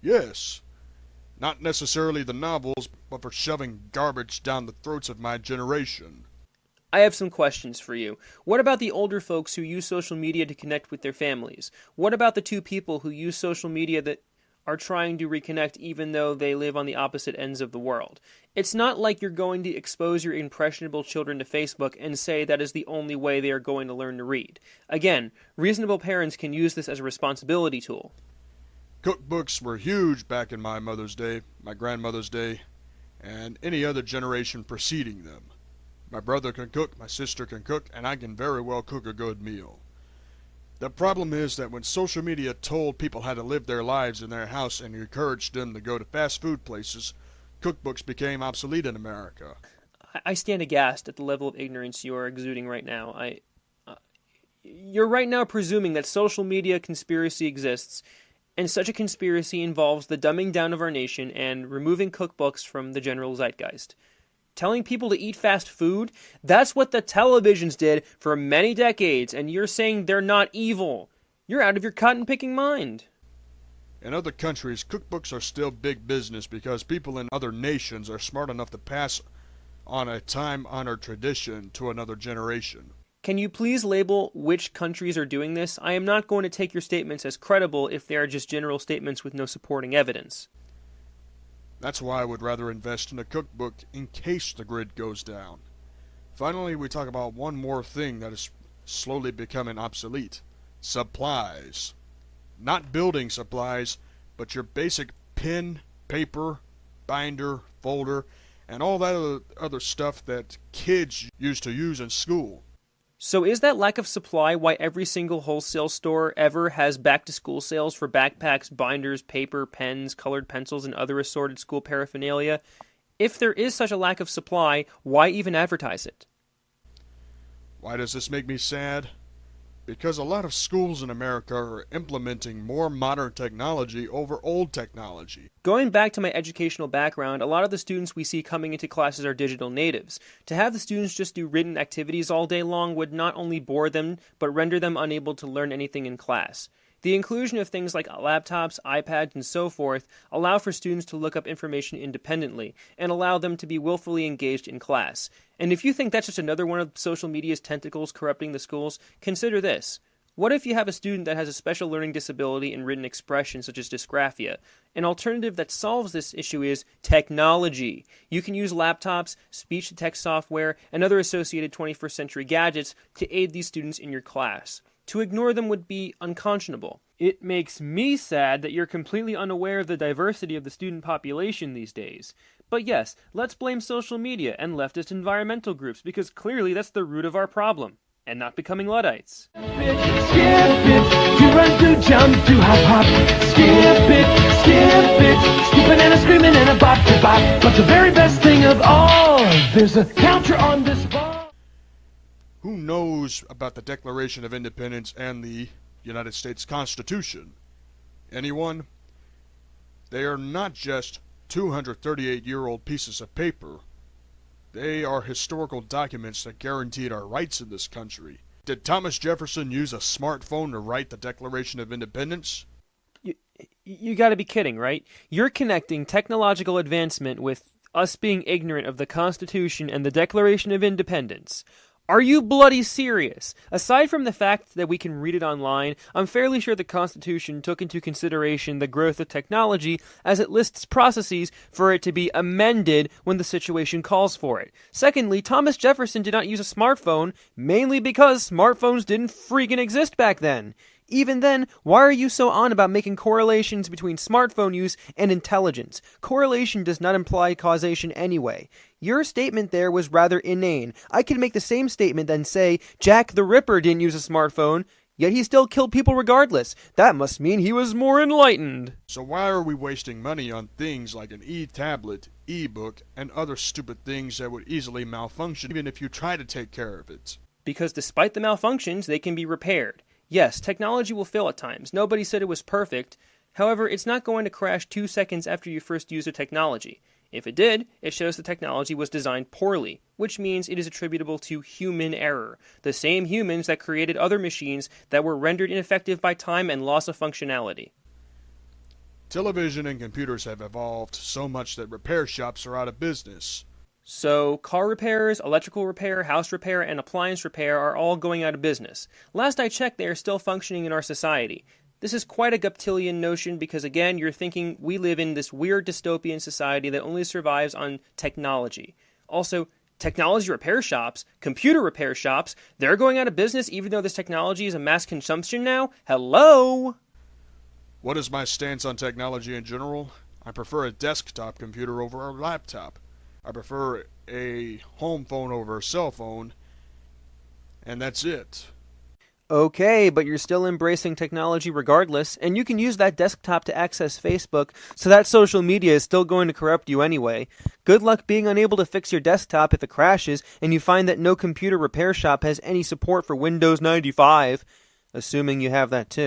Yes. Not necessarily the novels, but for shoving garbage down the throats of my generation. I have some questions for you. What about the older folks who use social media to connect with their families? What about the two people who use social media that are trying to reconnect even though they live on the opposite ends of the world? It's not like you're going to expose your impressionable children to Facebook and say that is the only way they are going to learn to read. Again, reasonable parents can use this as a responsibility tool. Cookbooks were huge back in my mother's day, my grandmother's day, and any other generation preceding them. My brother can cook, my sister can cook, and I can very well cook a good meal. The problem is that when social media told people how to live their lives in their house and encouraged them to go to fast food places, cookbooks became obsolete in America. I stand aghast at the level of ignorance you are exuding right now. You're right now presuming that social media conspiracy exists, and such a conspiracy involves the dumbing down of our nation and removing cookbooks from the general zeitgeist. Telling people to eat fast food? That's what the televisions did for many decades, and you're saying they're not evil. You're out of your cotton-picking mind. In other countries, cookbooks are still big business because people in other nations are smart enough to pass on a time-honored tradition to another generation. Can you please label which countries are doing this? I am not going to take your statements as credible if they are just general statements with no supporting evidence. That's why I would rather invest in a cookbook in case the grid goes down. Finally, we talk about one more thing that is slowly becoming obsolete. Supplies. Not building supplies, but your basic pen, paper, binder, folder, and all that other stuff that kids used to use in school. So is that lack of supply why every single wholesale store ever has back-to-school sales for backpacks, binders, paper, pens, colored pencils, and other assorted school paraphernalia? If there is such a lack of supply, why even advertise it? Why does this make me sad? Because a lot of schools in America are implementing more modern technology over old technology. Going back to my educational background, a lot of the students we see coming into classes are digital natives. To have the students just do written activities all day long would not only bore them, but render them unable to learn anything in class. The inclusion of things like laptops, iPads, and so forth allow for students to look up information independently, and allow them to be willfully engaged in class. And if you think that's just another one of social media's tentacles corrupting the schools, consider this. What if you have a student that has a special learning disability in written expression such as dysgraphia? An alternative that solves this issue is technology. You can use laptops, speech-to-text software, and other associated 21st century gadgets to aid these students in your class. To ignore them would be unconscionable. It makes me sad that you're completely unaware of the diversity of the student population these days. But yes, let's blame social media and leftist environmental groups because clearly that's the root of our problem, and not becoming Luddites. Skip it, you run to jump to hop hop. Skip it, skipping and a screaming and a bop to bop. But the very best thing of all, there's a counter on this ball. Who knows about the Declaration of Independence and the United States Constitution? Anyone? They are not just 238-year-old pieces of paper. They are historical documents that guaranteed our rights in this country. Did Thomas Jefferson use a smartphone to write the Declaration of Independence? You gotta be kidding, right? You're connecting technological advancement with us being ignorant of the Constitution and the Declaration of Independence. Are you bloody serious? Aside from the fact that we can read it online, I'm fairly sure the Constitution took into consideration the growth of technology as it lists processes for it to be amended when the situation calls for it. Secondly, Thomas Jefferson did not use a smartphone, mainly because smartphones didn't freaking exist back then. Even then, why are you so on about making correlations between smartphone use and intelligence? Correlation does not imply causation anyway. Your statement there was rather inane. I could make the same statement and say, Jack the Ripper didn't use a smartphone, yet he still killed people regardless. That must mean he was more enlightened. So why are we wasting money on things like an e-tablet, e-book, and other stupid things that would easily malfunction even if you try to take care of it? Because despite the malfunctions, they can be repaired. Yes, technology will fail at times. Nobody said it was perfect. However, it's not going to crash 2 seconds after you first use the technology. If it did, it shows the technology was designed poorly, which means it is attributable to human error. The same humans that created other machines that were rendered ineffective by time and loss of functionality. Television and computers have evolved so much that repair shops are out of business. So, car repairs, electrical repair, house repair, and appliance repair are all going out of business. Last I checked, they are still functioning in our society. This is quite a Guptillian notion because, again, you're thinking we live in this weird dystopian society that only survives on technology. Also, technology repair shops, computer repair shops, they're going out of business even though this technology is a mass consumption now? Hello? What is my stance on technology in general? I prefer a desktop computer over a laptop. I prefer a home phone over a cell phone, and that's it. Okay, but you're still embracing technology regardless, and you can use that desktop to access Facebook, so that social media is still going to corrupt you anyway. Good luck being unable to fix your desktop if it crashes, and you find that no computer repair shop has any support for Windows 95, assuming you have that too.